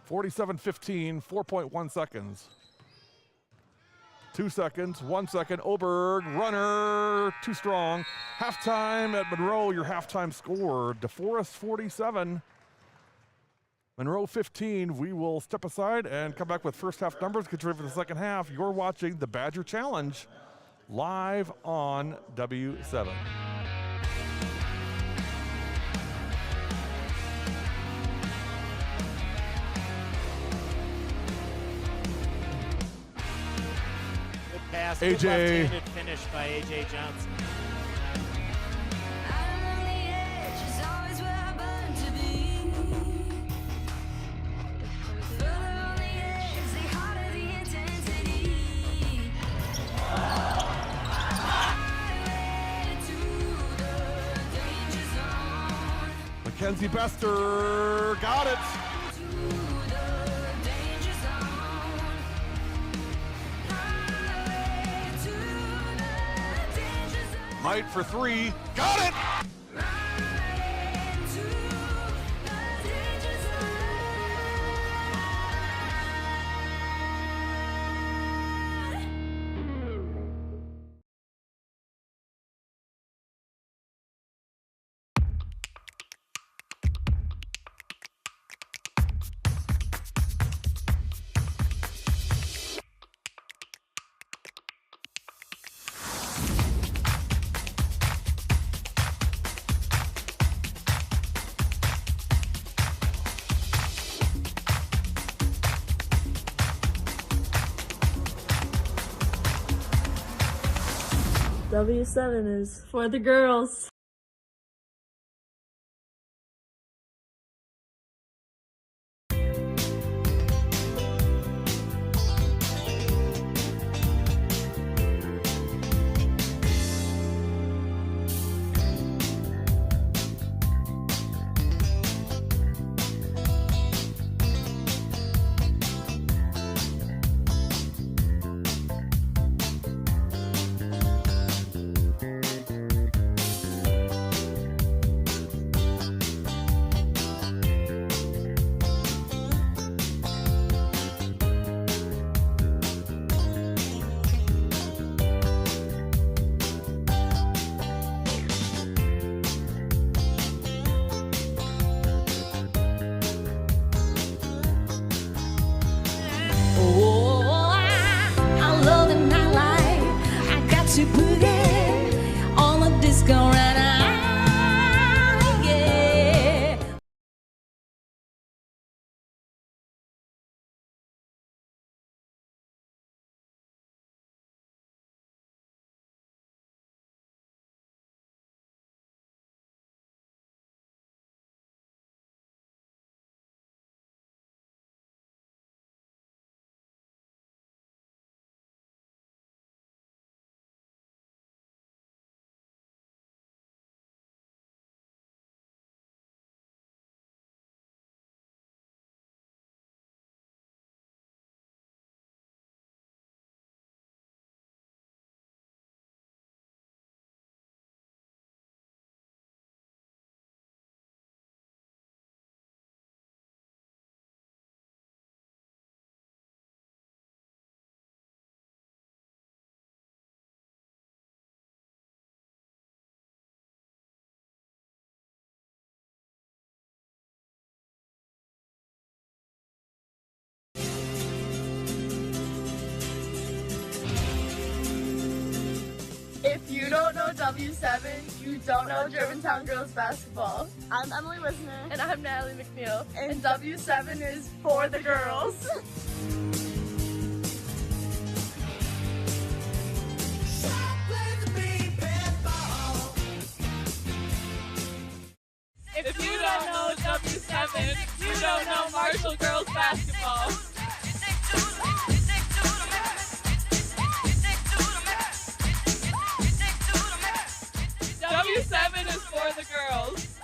(47-15), 4.1 seconds. 2 seconds, 1 second. Oberg, runner, too strong. Halftime at Monroe, your halftime score. Deforest 47, Monroe 15. We will step aside and come back with first half numbers, get ready for the second half. You're watching the Badger Challenge live on W7.
Pass,
AJ.
good left-handed finish by AJ Johnson.
Mackenzie Bester got it. Might for three, got it!
W7 is for the girls.
don't know W7, you don't know Germantown girls basketball.
I'm Emily Wisner.
And I'm Natalie McNeil. And W7 is for the girls. If you don't know W7, you don't know Marshall girls basketball. W7 is for the girls.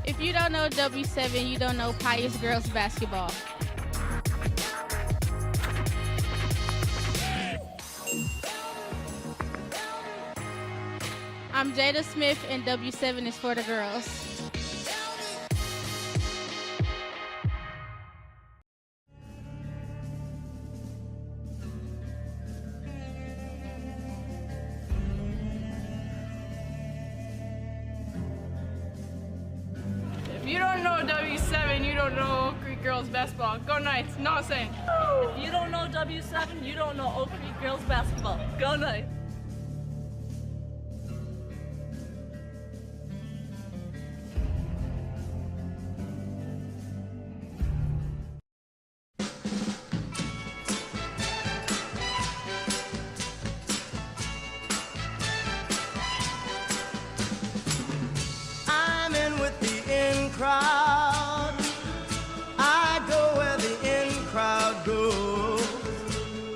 If you don't know W7, you don't know Pius girls basketball. I'm Jada Smith, and W7 is for the girls.
If you don't know W7, you don't know Oak Creek girls basketball. Go Knights, nonsense.
If you don't know W7, you don't know Oak Creek girls basketball.
Go Knights.
I'm in with the in crowd. I go where the in crowd goes.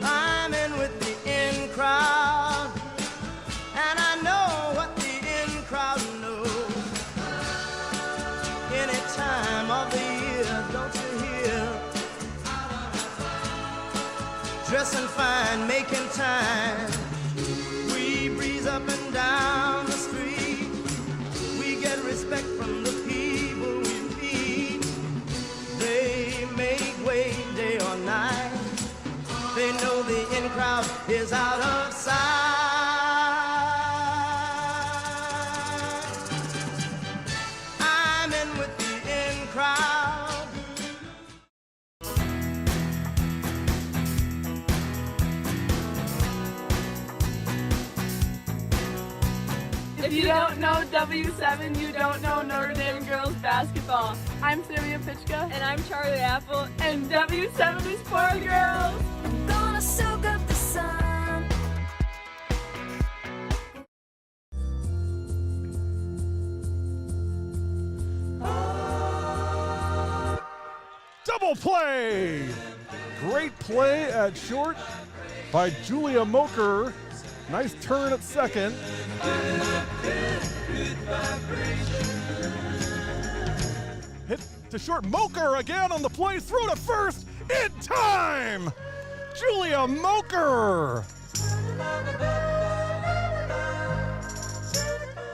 I'm in with the in crowd, and I know what the in crowd knows. Any time of the year, don't you hear? Dressing fine, making time. We breeze up and down the street. We get respect from the people we feed. They make way day or night. They know the in crowd is out of sight. I'm in with the in crowd.
If you don't know W7, you don't know Notre Dame girls basketball. I'm Sylvia Pitchka. And I'm Charlie Apple. And W7 is for the girls.
Gonna soak up the sun.
Double play! Great play at short by Julia Moker. Nice turn at second. Hit to short. Moker again on the play. Through to first in time! Julia Moker!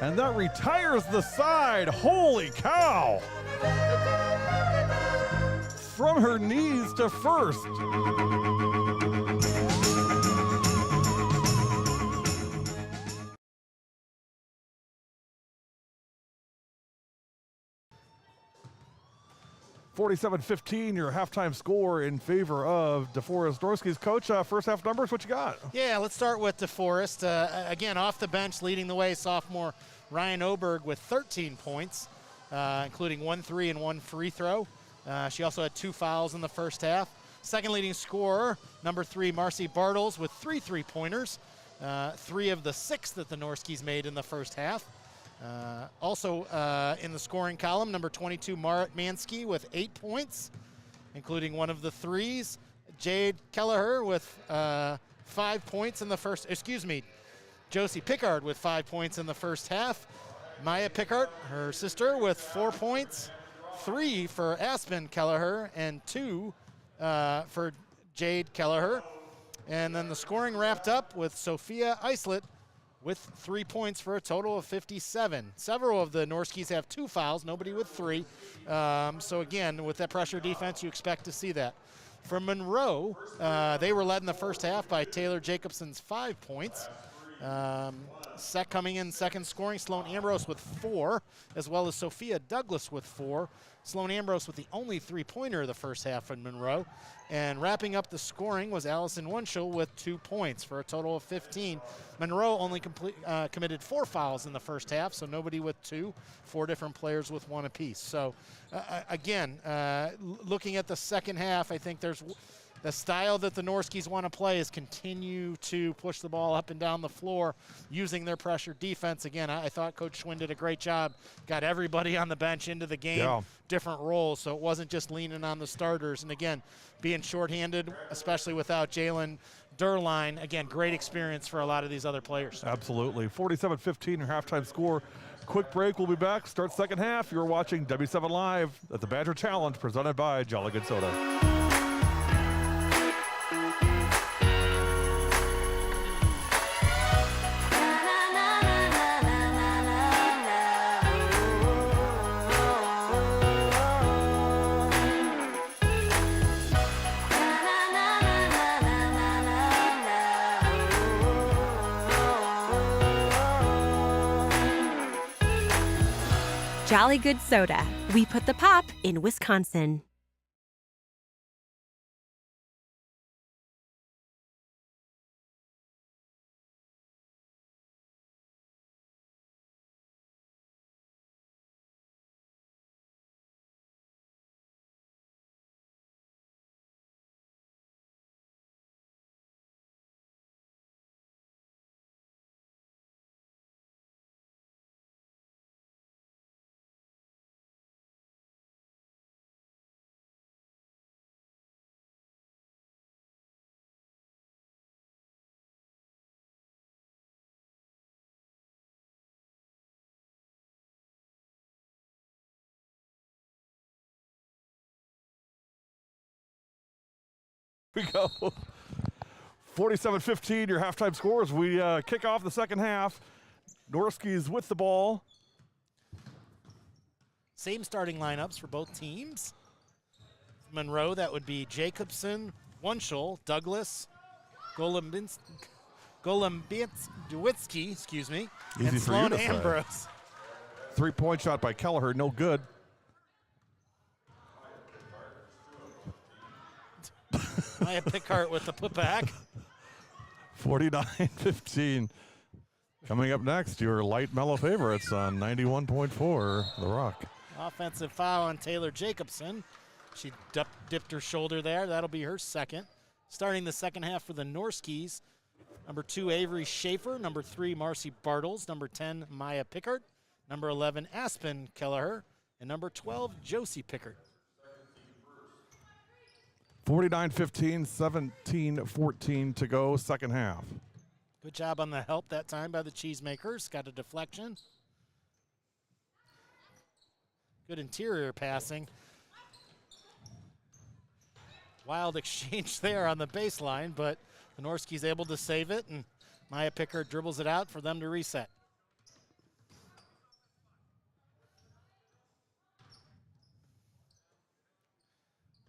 And that retires the side. Holy cow! From her knees to first. (47-15) your halftime score in favor of Deforest Norskies. Coach, first half numbers, what you got?
Yeah, let's start with Deforest. Again, off the bench, leading the way, sophomore Ryan Oberg with 13 points, including 1 3 and 1 free throw. She also had 2 fouls in the first half. Second leading scorer, number 3, Marcy Bartles with 3 3-pointers, 3 of the 6 that the Norskies made in the first half. Also in the scoring column, number 22, Marit Mansky with 8 points, including 1 of the 3s. Jade Kelleher with 5 points in the first, Josie Pickard with 5 points in the first half. Maya Pickard, her sister, with 4 points, 3 for Aspen Kelleher and 2 for Jade Kelleher. And then the scoring wrapped up with Sophia Islett with 3 points for a total of 57. Several of the Norskies have 2 fouls, nobody with 3. So again, with that pressure defense, you expect to see that. For Monroe, they were led in the first half by Taylor Jacobson's 5 points. Coming in second scoring, Sloan Ambrose with 4, as well as Sophia Douglas with 4. Sloan Ambrose with the only 3-pointer of the first half in Monroe. And wrapping up the scoring was Allison Wunschel with 2 points for a total of 15. Monroe only committed 4 fouls in the first half, so nobody with 2, 4 different players with 1 apiece. So again, looking at the second half, I think there's the style that the Norskis want to play is continue to push the ball up and down the floor using their pressure defense. Again, I thought Coach Schwinn did a great job, got everybody on the bench into the game, different roles, so it wasn't just leaning on the starters. And again, being shorthanded, especially without Jalen Durline, again, great experience for a lot of these other players.
Absolutely. 47-15, your halftime score. Quick break, we'll be back. Start second half. You're watching W7 Live at the Badger Challenge presented by Jolly Good Soda.
Jolly Good Soda. We put the pop in Wisconsin.
We go. 47-15, your halftime scores. We kick off the second half. Norskis with the ball.
Same starting lineups for both teams. Monroe, that would be Jacobson, Wunschel, Douglas, Golombiewicz, excuse me,
Easy
and
for you
Sloan
to say.
Ambrose.
3-point shot by Kelleher, no good.
Maya Pickart with the putback.
49-15. Coming up next, your light mellow favorites on 91.4 The Rock.
Offensive foul on Taylor Jacobson. She dipped her shoulder there. That'll be her second. Starting the second half for the Norskis, number 2, Avery Schaefer. Number 3, Marcy Bartles. Number 10, Maya Pickart. Number 11, Aspen Kelleher. And number 12, Josie Pickart.
49-15, 17-14 to go, second half.
Good job on the help that time by the Cheesemakers. Got a deflection. Good interior passing. Wild exchange there on the baseline, but the Norskis able to save it, and Maya Pickard dribbles it out for them to reset.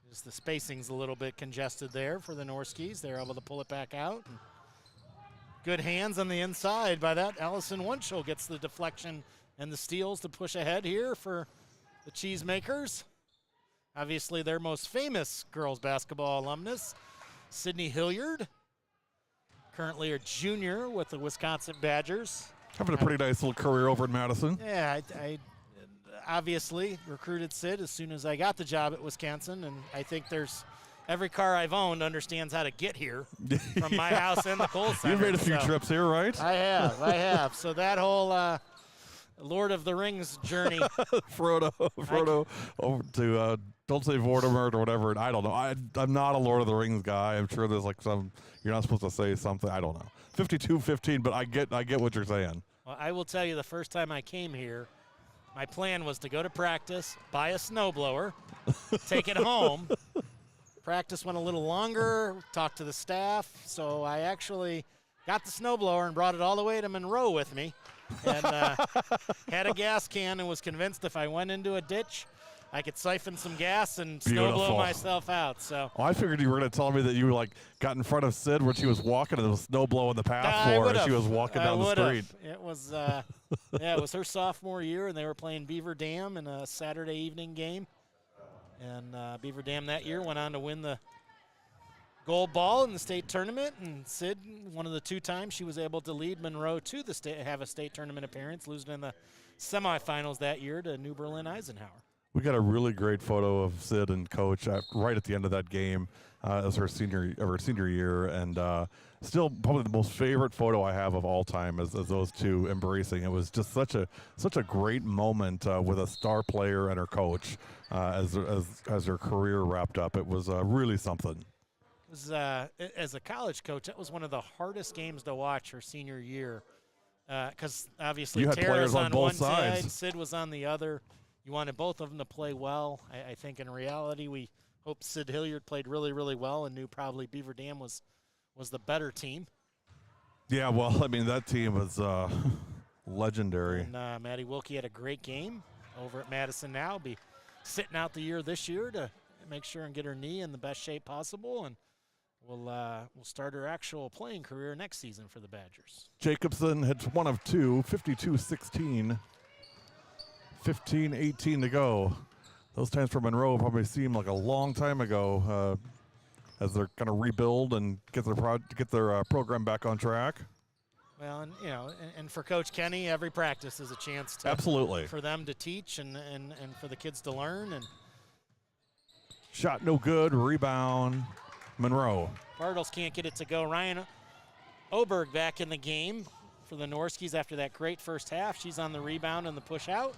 Just the spacing's a little bit congested there for the Norskis. They're able to pull it back out. Good hands on the inside by that. Allison Wunschel gets the deflection and the steals to push ahead here for the Cheesemakers. Obviously their most famous girls basketball alumnus, Sydney Hilliard. Currently a junior with the Wisconsin Badgers.
Having a pretty nice little career over in Madison.
Yeah, I obviously recruited Sid as soon as I got the job at Wisconsin, and I think there's every car I've owned understands how to get here from my house and the Kohl Center.
You've made a few trips here, right?
I have. So that whole Lord of the Rings journey.
Frodo over to don't say Voldemort or whatever. I don't know. I'm not a Lord of the Rings guy. I'm sure there's like some, you're not supposed to say something. I don't know. 52-15, but I get what you're saying.
Well, I will tell you, the first time I came here, my plan was to go to practice, buy a snowblower, take it home. Practice went a little longer, talked to the staff, so I actually got the snowblower and brought it all the way to Monroe with me, and had a gas can and was convinced if I went into a ditch I could siphon some gas and
Beautiful.
snow blow myself out. So
Oh, I figured you were going to tell me that you got in front of Sid when she was walking and there was snow blowing the path
I
for her as
would've.
she was walking down the
would've.
street.
It was, it was her sophomore year, and they were playing Beaver Dam in a Saturday evening game. And Beaver Dam that year went on to win the gold ball in the state tournament. And Sid, one of the 2 times she was able to lead Monroe to the have a state tournament appearance, losing in the semifinals that year to New Berlin Eisenhower.
We got a really great photo of Sid and Coach right at the end of that game as her senior year, and still probably the most favorite photo I have of all time is those two embracing. It was just such a great moment with a star player and her coach as her career wrapped up. It was really something.
It was, as a college coach, that was one of the hardest games to watch her senior year because obviously
You had
Tara's
players on both
one
sides.
side, Sid was on the other. You wanted both of them to play well. I think in reality we hope Sid Hilliard played really, really well and knew probably Beaver Dam was the better team.
Yeah, well, I mean, that team was legendary.
And Maddie Wilkie had a great game over at Madison now. Be sitting out the year this year to make sure and get her knee in the best shape possible, and we'll start her actual playing career next season for the Badgers.
Jacobson hits 1 of 2, 52-16. 15-18 to go. Those times for Monroe probably seem like a long time ago as they're going to rebuild and get their program back on track.
Well, and and for Coach Kenny, every practice is a chance to
Absolutely.
for them to teach and for the kids to learn. And
Shot no good, rebound, Monroe.
Bartles can't get it to go. Ryan Oberg back in the game for the Norskies after that great first half. She's on the rebound and the push out.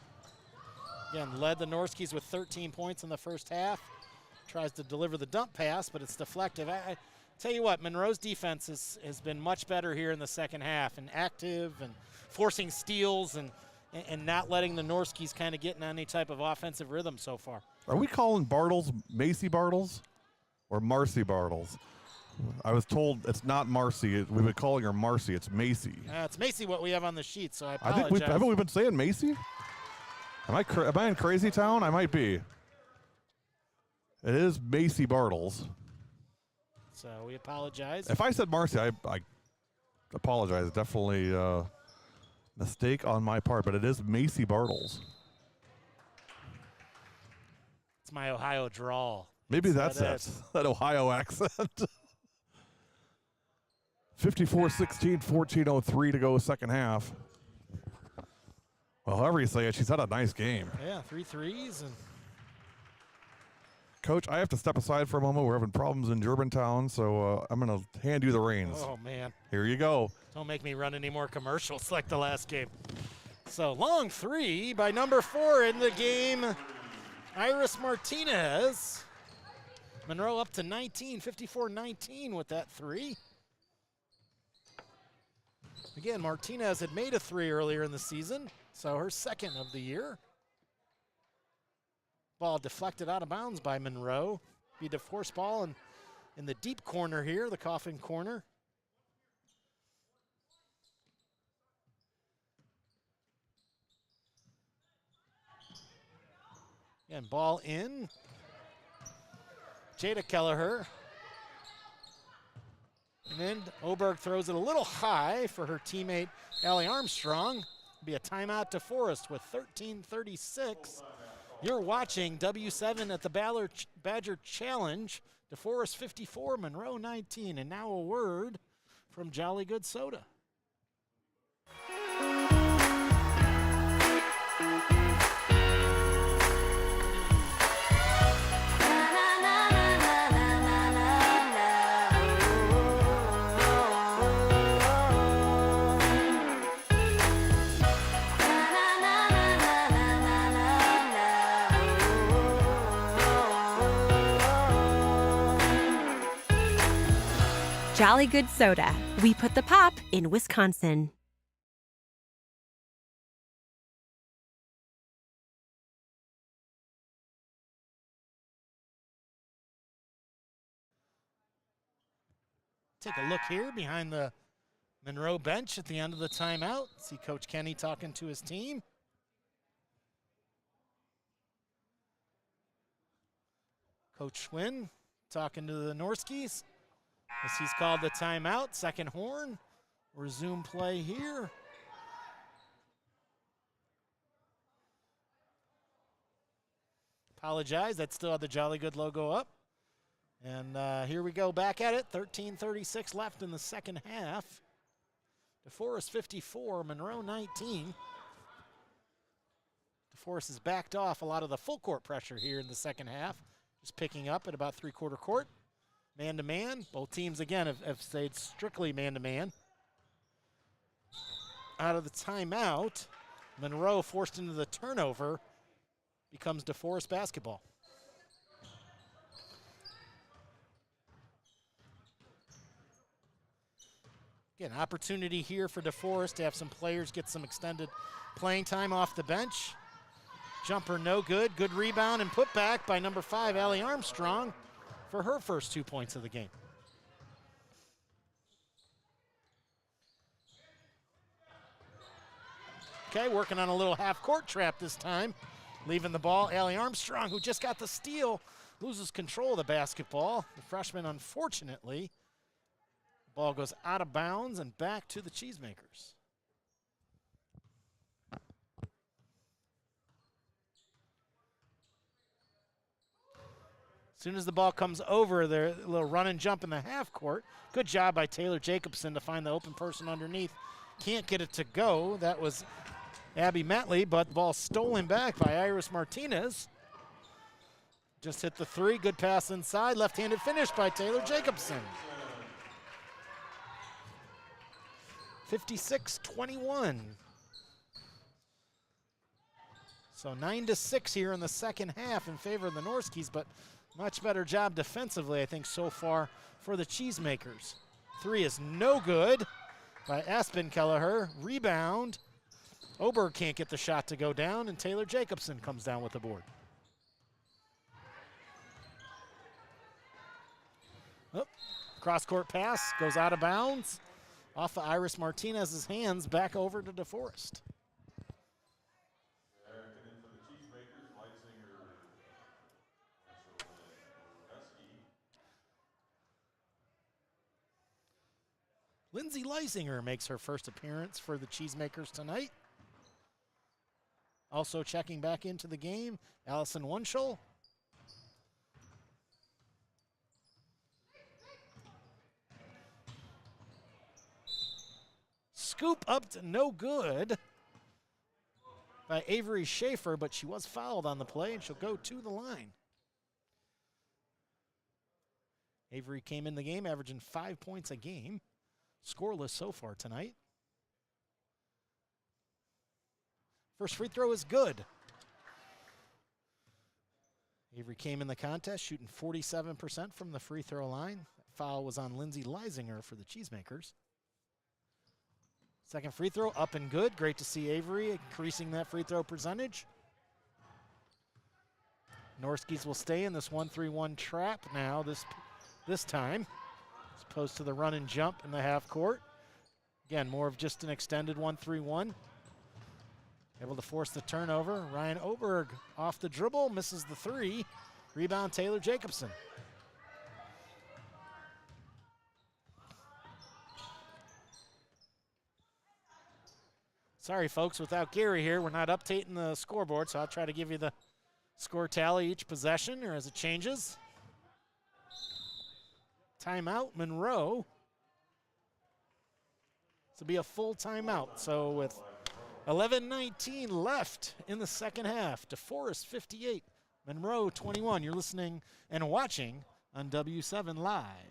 Again, led the Norskies with 13 points in the first half. Tries to deliver the dump pass, but it's deflective. I tell you what, Monroe's defense has been much better here in the second half, and active and forcing steals and not letting the Norskies kind of get in any type of offensive rhythm so far.
Are we calling Bartles Macy Bartles or Marcy Bartles? I was told it's not Marcy. We've been calling her Marcy. It's Macy.
It's Macy what we have on the sheet, so I
I
apologize.
think haven't we been saying Macy? Am I in Crazy Town? I might be. It is Macy Bartles.
So we apologize.
If I said Marcy, I apologize. Definitely a mistake on my part, but it is Macy Bartles.
It's my Ohio drawl.
Maybe that's that Ohio accent. 54-16, 14:03 to go second half. Well, however you say it, she's had a nice game.
Yeah, 3 threes. And
Coach, I have to step aside for a moment. We're having problems in Germantown, so I'm going to hand you the reins.
oh, man.
Here you go.
Don't make me run any more commercials like the last game. So long 3 by number 4 in the game, Iris Martinez. Monroe up to 19, 54-19 with that 3. Again, Martinez had made a 3 earlier in the season, so her second of the year. Ball deflected out of bounds by Monroe. Be the force ball in the deep corner here, the coffin corner. And ball in. Jada Kelleher. And then Oberg throws it a little high for her teammate Allie Armstrong. It'll be a timeout to Forest with 13:36. You're watching W7 at the Badger Challenge. DeForest 54, Monroe 19. And now a word from Jolly Good Soda.
Jolly Good Soda. We put the pop in Wisconsin.
Take a look here behind the Monroe bench at the end of the timeout. See Coach Kenny talking to his team. Coach Schwinn talking to the Norskis as he's called the timeout. Second horn. Resume play here. Apologize, that still had the Jolly Good logo up. And here we go back at it. 13:36 left in the second half. Deforest 54, Monroe 19. Deforest has backed off a lot of the full court pressure here in the second half. Just picking up at about three-quarter court. Man-to-man. Both teams, again, have stayed strictly man-to-man. Out of the timeout, Monroe forced into the turnover. Becomes Deforest basketball. Again, opportunity here for Deforest to have some players get some extended playing time off the bench. Jumper no good. Good rebound and put back by number 5, Allie Armstrong, for her first 2 points of the game. Okay, working on a little half-court trap this time. Leaving the ball, Allie Armstrong, who just got the steal, loses control of the basketball. The freshman, unfortunately, the ball goes out of bounds and back to the Cheesemakers. As soon as the ball comes over, there a little run and jump in the half court. Good job by Taylor Jacobson to find the open person underneath. Can't get it to go. That was Abby Metley, but the ball stolen back by Iris Martinez. Just hit the three. Good pass inside. Left-handed finish by Taylor Jacobson. 56-21. So 9-6 here in the second half in favor of the Norskis, but much better job defensively, I think, so far for the Cheesemakers. Three is no good by Aspen Kelleher. Rebound. Oberg can't get the shot to go down, and Taylor Jacobson comes down with the board. Oh, cross-court pass goes out of bounds. Off of Iris Martinez's hands, back over to Deforest. Lindsay Leisinger makes her first appearance for the Cheesemakers tonight. Also checking back into the game, Allison Wunschel. Scoop up to no good by Avery Schaefer, but she was fouled on the play, and she'll go to the line. Avery came in the game averaging 5 points a game. Scoreless so far tonight. First free throw is good. Avery came in the contest shooting 47% from the free throw line. Foul was on Lindsay Leisinger for the Cheesemakers. Second free throw up and good. Great to see Avery increasing that free throw percentage. Norskis will stay in this 1-3-1 trap now this time, as opposed to the run and jump in the half court. Again, more of just an extended 1-3-1. Able to force the turnover. Ryan Oberg off the dribble, misses the three. Rebound Taylor Jacobson. Sorry, folks, without Gary here, we're not updating the scoreboard, so I'll try to give you the score tally each possession or as it changes. Timeout, Monroe. This will be a full timeout. So with 11:19 left in the second half, Deforest 58, Monroe 21. You're listening and watching on W7 Live.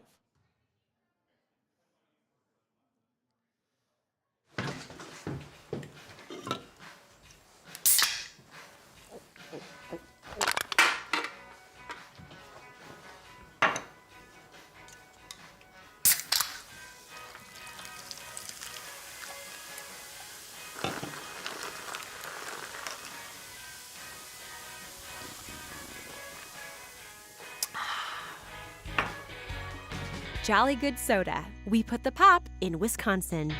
Jolly Good Soda. We put the pop in Wisconsin.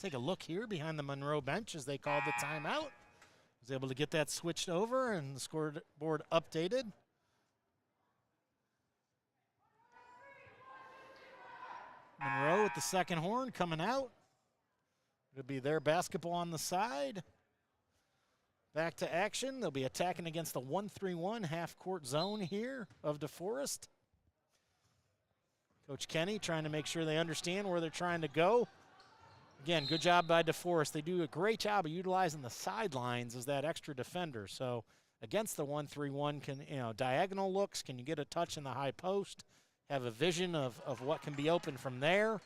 take a look here behind the Monroe bench as they called the timeout. Was able to get that switched over and the scoreboard updated. Monroe with the second horn coming out. It'll be their basketball on the side. Back to action. They'll be attacking against the 1-3-1 half-court zone here of Deforest. Coach Kenny trying to make sure they understand where they're trying to go. Again, good job by Deforest. They do a great job of utilizing the sidelines as that extra defender. So against the 1-3-1, diagonal looks, can you get a touch in the high post? Have a vision of what can be open from there.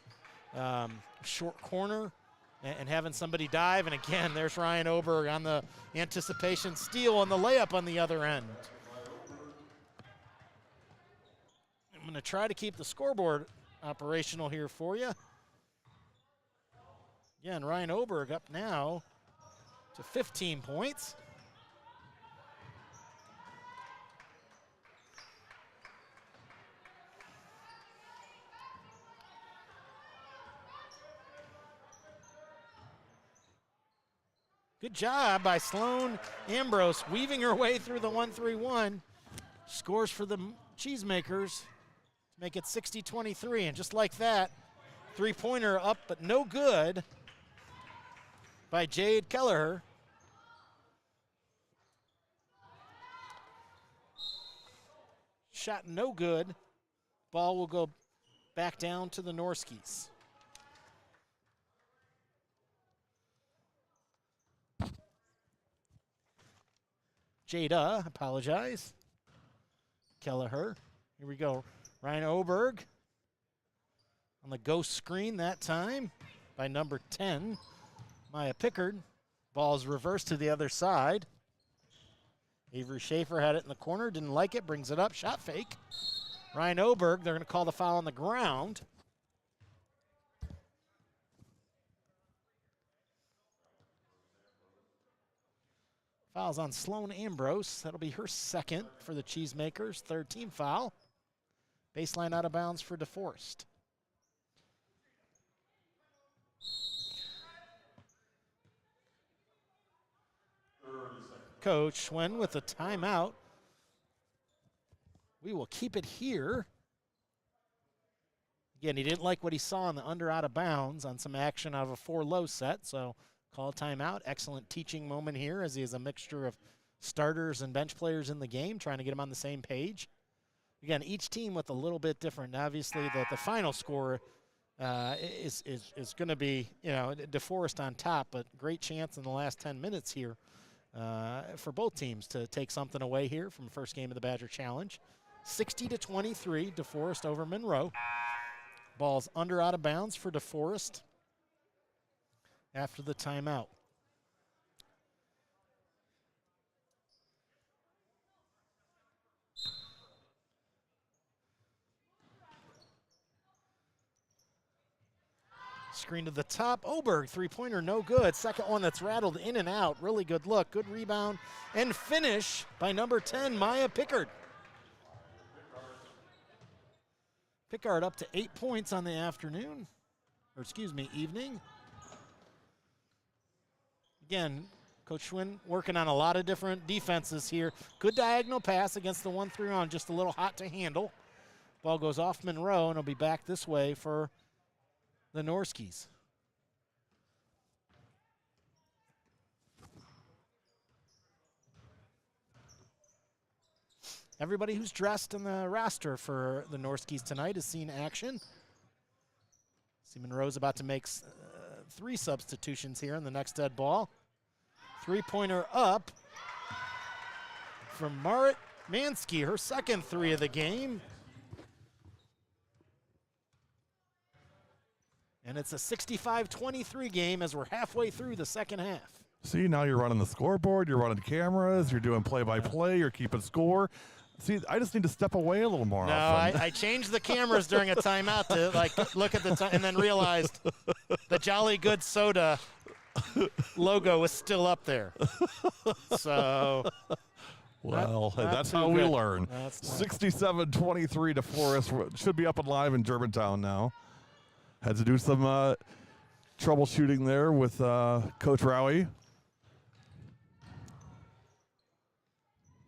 Short corner and having somebody dive. And again, there's Ryan Oberg on the anticipation steal and the layup on the other end. I'm going to try to keep the scoreboard operational here for you. Again, Ryan Oberg up now to 15 points. Good job by Sloan Ambrose, weaving her way through the 1-3-1. Scores for the Cheesemakers to make it 60-23. And just like that, three-pointer up but no good by Jade Kelleher. Shot no good. Ball will go back down to the Norskis. Jada, apologize. Kelleher. Here we go. Ryan Oberg on the ghost screen that time by number 10, Maya Pickard. Ball's reversed to the other side. Avery Schaefer had it in the corner, didn't like it, brings it up, shot fake. Ryan Oberg, they're going to call the foul on the ground. Foul's on Sloan Ambrose. That'll be her second for the Cheesemakers. Third team foul. Baseline out of bounds for Deforest. Coach Schwen with a timeout. We will keep it here. Again, he didn't like what he saw in the under out of bounds on some action out of a 4-low set, so call timeout. Excellent teaching moment here as he has a mixture of starters and bench players in the game, trying to get them on the same page. Again, each team with a little bit different. Obviously, the final score is going to be, Deforest on top, but great chance in the last 10 minutes here for both teams to take something away here from the first game of the Badger Challenge. 60-23, Deforest over Monroe. Ball's under out of bounds for Deforest after the timeout. Screen to the top. Oberg, three-pointer, no good. Second one that's rattled in and out. Really good look. Good rebound and finish by number 10, Maya Pickard. Pickard up to 8 points on the afternoon, or excuse me, evening. Again, Coach Schwinn working on a lot of different defenses here. Good diagonal pass against the 1-3-1, just a little hot to handle. Ball goes off Monroe, and it'll be back this way for the Norskis. Everybody who's dressed in the roster for the Norskis tonight has seen action. See Monroe's about to make 3 substitutions here in the next dead ball. Three-pointer up from Marit Mansky, her second 3 of the game. And it's a 65-23 game as we're halfway through the second half.
See, now you're running the scoreboard, you're running cameras, you're doing play-by-play, you're keeping score. See, I just need to step away a little more often.
No, I changed the cameras during a timeout to look at the time and then realized the Jolly Good Soda logo was still up there. So,
well,
not
that's
too
how we
good.
learn. 67-23 Deforest. Should be up and live in Germantown now. Had to do some troubleshooting there with Coach Rowie.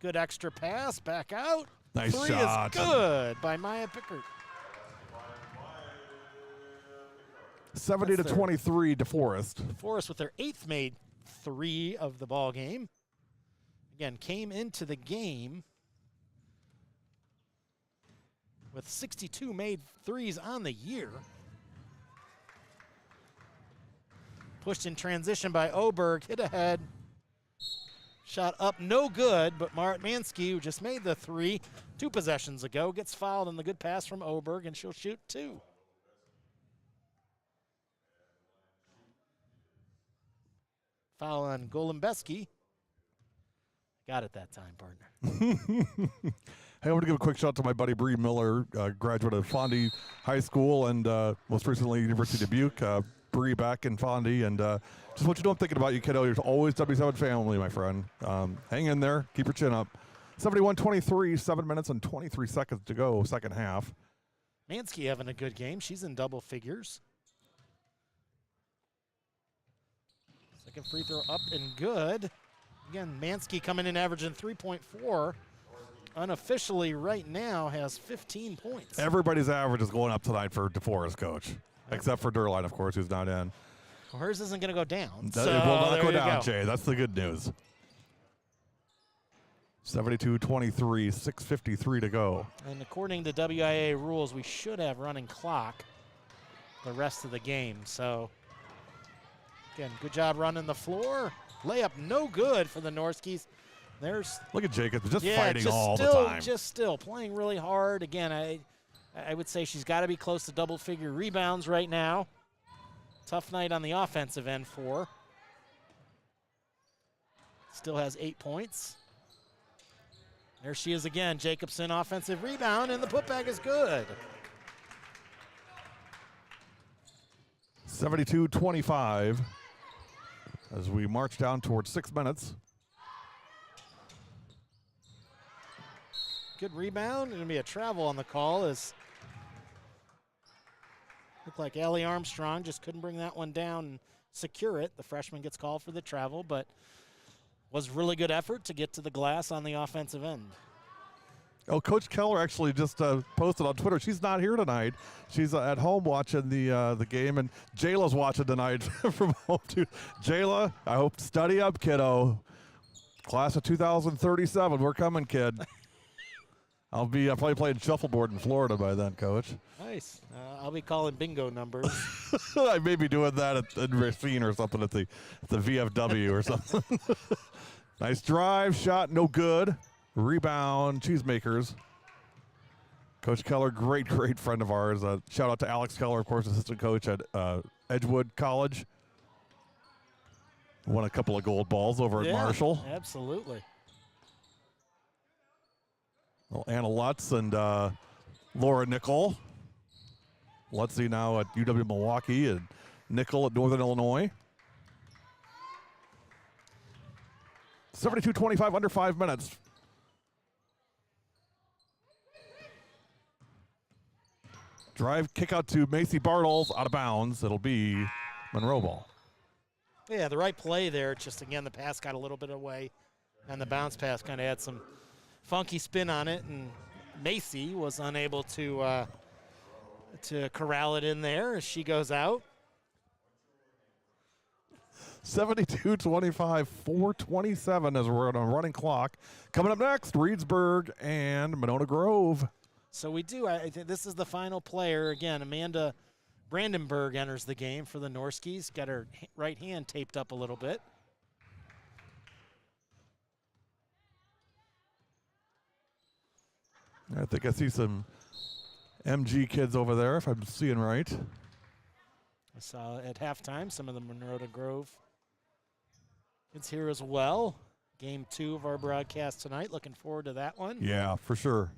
Good extra pass, back out.
Nice
Three
shot.
is good by Maya Pickert.
70-23, DeForest.
Deforest with their 8th made 3 of the ball game. Again, came into the game with 62 made 3s on the year. Pushed in transition by Oberg, hit ahead. Shot up, no good, but Marit Mansky, who just made the 3 2 possessions ago, gets fouled on the good pass from Oberg, and she'll shoot 2. Foul on Golembeski. Got it that time, partner.
Hey, I want to give a quick shout out to my buddy Bree Miller, graduate of Fondy High School and most recently University of Dubuque. Bree back in Fondy, and just want you to know I'm thinking about you, kiddo. You're always W7 family, my friend. Hang in there. Keep your chin up. 71-23, 7 minutes and 23 seconds to go, second half.
Mansky having a good game. She's in double figures. Second free throw up and good. Again, Mansky coming in averaging 3.4. Unofficially right now has 15 points.
Everybody's average is going up tonight for DeForest, coach. Except for Durline, of course, who's not in.
Well, hers isn't going to go down.
It
So
will not
there
go
you
down,
go.
Jay. That's the good news. 72-23, 6:53 to go.
And according to WIA rules, we should have running clock the rest of the game. So, again, good job running the floor. Layup no good for the Norskis. There's
Look at Jacobs, just
yeah,
fighting
just
all
still,
the time.
just still playing really hard. Again, I would say she's got to be close to double-figure rebounds right now. Tough night on the offensive end for her. Still has 8 points. There she is again. Jacobson offensive rebound, and the putback is good.
72-25 as we march down towards 6 minutes.
Good rebound. Going to be a travel on the call as looked like Allie Armstrong just couldn't bring that one down and secure it. The freshman gets called for the travel, but was really good effort to get to the glass on the offensive end.
Oh, Coach Keller actually just posted on Twitter. She's not here tonight. She's at home watching the game, and Jayla's watching tonight from home too. Jayla, I hope study up, kiddo. Class of 2037, we're coming, kid. I'll probably playing shuffleboard in Florida by then, Coach.
Nice. I'll be calling bingo numbers.
I may be doing that at Racine or something at the VFW or something. Nice drive, shot, no good. Rebound, Cheesemakers. Coach Keller, great friend of ours. Shout out to Alex Keller, of course, assistant coach at Edgewood College. Won a couple of gold balls over at Marshall.
Absolutely.
Well, Anna Lutz and Laura Nickel. Lutzy now at UW Milwaukee and Nickel at Northern Illinois. 72-25, under 5 minutes. Drive, kick out to Macy Bartles, out of bounds. It'll be Monroe ball.
Yeah, the right play there. Just, again, the pass got a little bit away, and the bounce pass kind of had some funky spin on it, and Macy was unable to corral it in there as she goes out.
72-25, 4:27 as we're on a running clock. Coming up next, Reedsburg and Monona Grove.
So we do. I think this is the final player. Again, Amanda Brandenburg enters the game for the Norskis. Got her right hand taped up a little bit.
I think I see some MG kids over there, if I'm seeing right.
I saw at halftime some of the Monroe Grove kids here as well. Game 2 of our broadcast tonight. Looking forward to that one.
Yeah, for sure.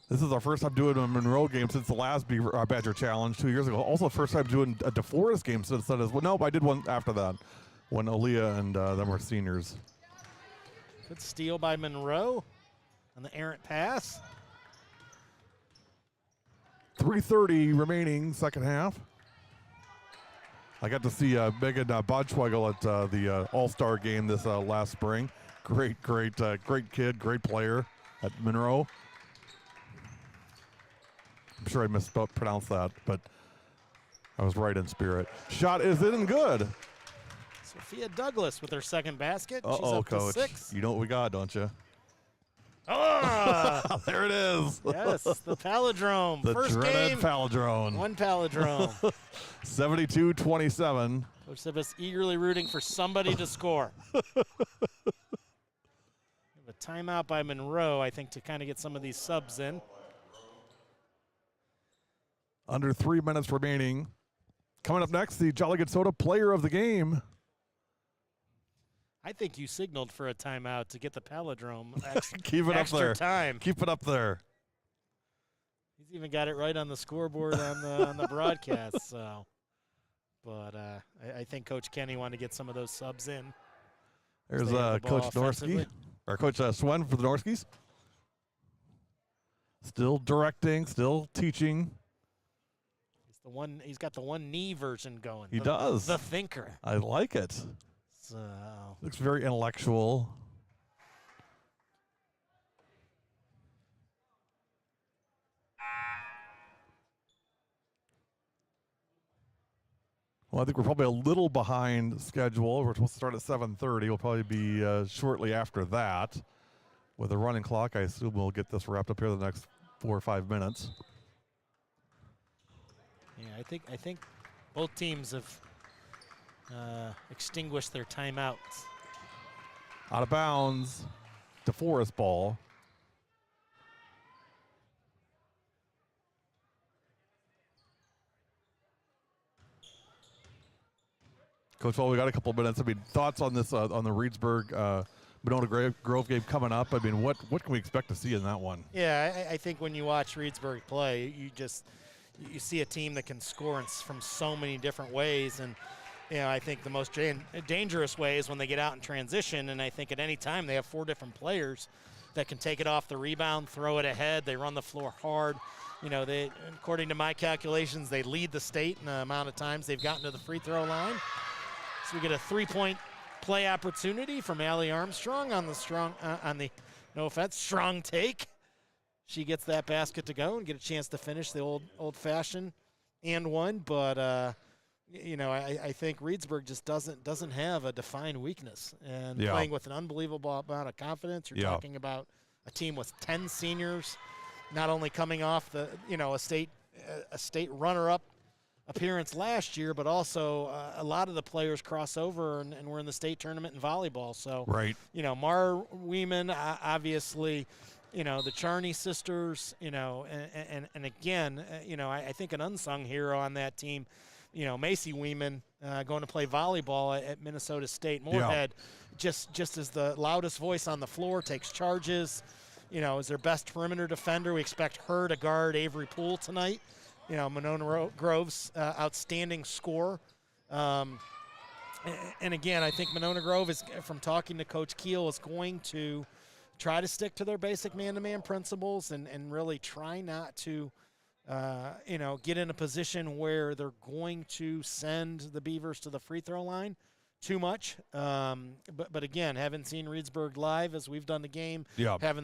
This is our first time doing a Monroe game since the last Badger Challenge 2 years ago. Also, first time doing a DeForest game since that as well. Nope, I did one after that when Aaliyah and them were seniors.
Good steal by Monroe on the errant pass.
3:30 remaining, second half. I got to see Megan Bodschweigel at the All-Star game this last spring. Great kid, great player at Monroe. I'm sure I mispronounced that, but I was right in spirit. Shot is in and good.
Sophia Douglas with her second basket. She's
Uh-oh,
up
Coach.
to 6.
You know what we got, don't you?
Oh!
There it is.
Yes, the palindrome.
The
First
dreaded
game,
palindrome.
one palindrome.
72-27.
Coach Tsipis eagerly rooting for somebody to score. A timeout by Monroe, I think, to kind of get some of these subs in.
Under 3 minutes remaining. Coming up next, the Jolly Good Soda Player of the Game.
I think you signaled for a timeout to get the palindrome
Keep it up there.
extra time.
Keep it up there.
He's even got it right on the scoreboard on the broadcast. So, but I think Coach Kenny wanted to get some of those subs in.
There's
Stay on the ball
Coach Norski,
offensively.
or Coach Swen for the Norskis. Still directing, still teaching.
He's got the one knee version going.
He does.
The thinker.
I like it.
So
Looks very intellectual. Well, I think we're probably a little behind schedule. We're supposed to start at 7:30. We'll probably be shortly after that. With a running clock, I assume we'll get this wrapped up here in the next 4 or 5 minutes.
yeah, I think both teams have extinguished their timeouts.
Out of bounds, Deforest ball. Coach, well, we got a couple of minutes. I mean, thoughts on this on the Reedsburg Monona Grove game coming up? I mean, what can we expect to see in that one?
Yeah, I think when you watch Reedsburg play, you see a team that can score from so many different ways, and I think the most dangerous way is when they get out in transition, and I think at any time they have 4 different players that can take it off the rebound, throw it ahead. They run the floor hard. They, according to my calculations, they lead the state in the amount of times they've gotten to the free throw line. So we get a 3-point play opportunity from Allie Armstrong on the strong take. She gets that basket to go and get a chance to finish the old-fashioned and one, but I think Reedsburg just doesn't have a defined weakness, and playing with an unbelievable amount of confidence. You're talking about a team with 10 seniors, not only coming off a state runner-up appearance last year, but also a lot of the players cross over and were in the state tournament in volleyball. So,
right.
Mar Wieman, obviously, the Charney sisters, and again, I think an unsung hero on that team, Macy Wieman, going to play volleyball at Minnesota State. Moorhead, just as the loudest voice on the floor, takes charges, is their best perimeter defender. We expect her to guard Avery Poole tonight. Monona Grove's outstanding scorer. And again, I think Monona Grove is, from talking to Coach Keel, is going to try to stick to their basic man-to-man principles and really try not to, get in a position where they're going to send the Beavers to the free throw line too much. But again, having seen Reedsburg live as we've done the game, having them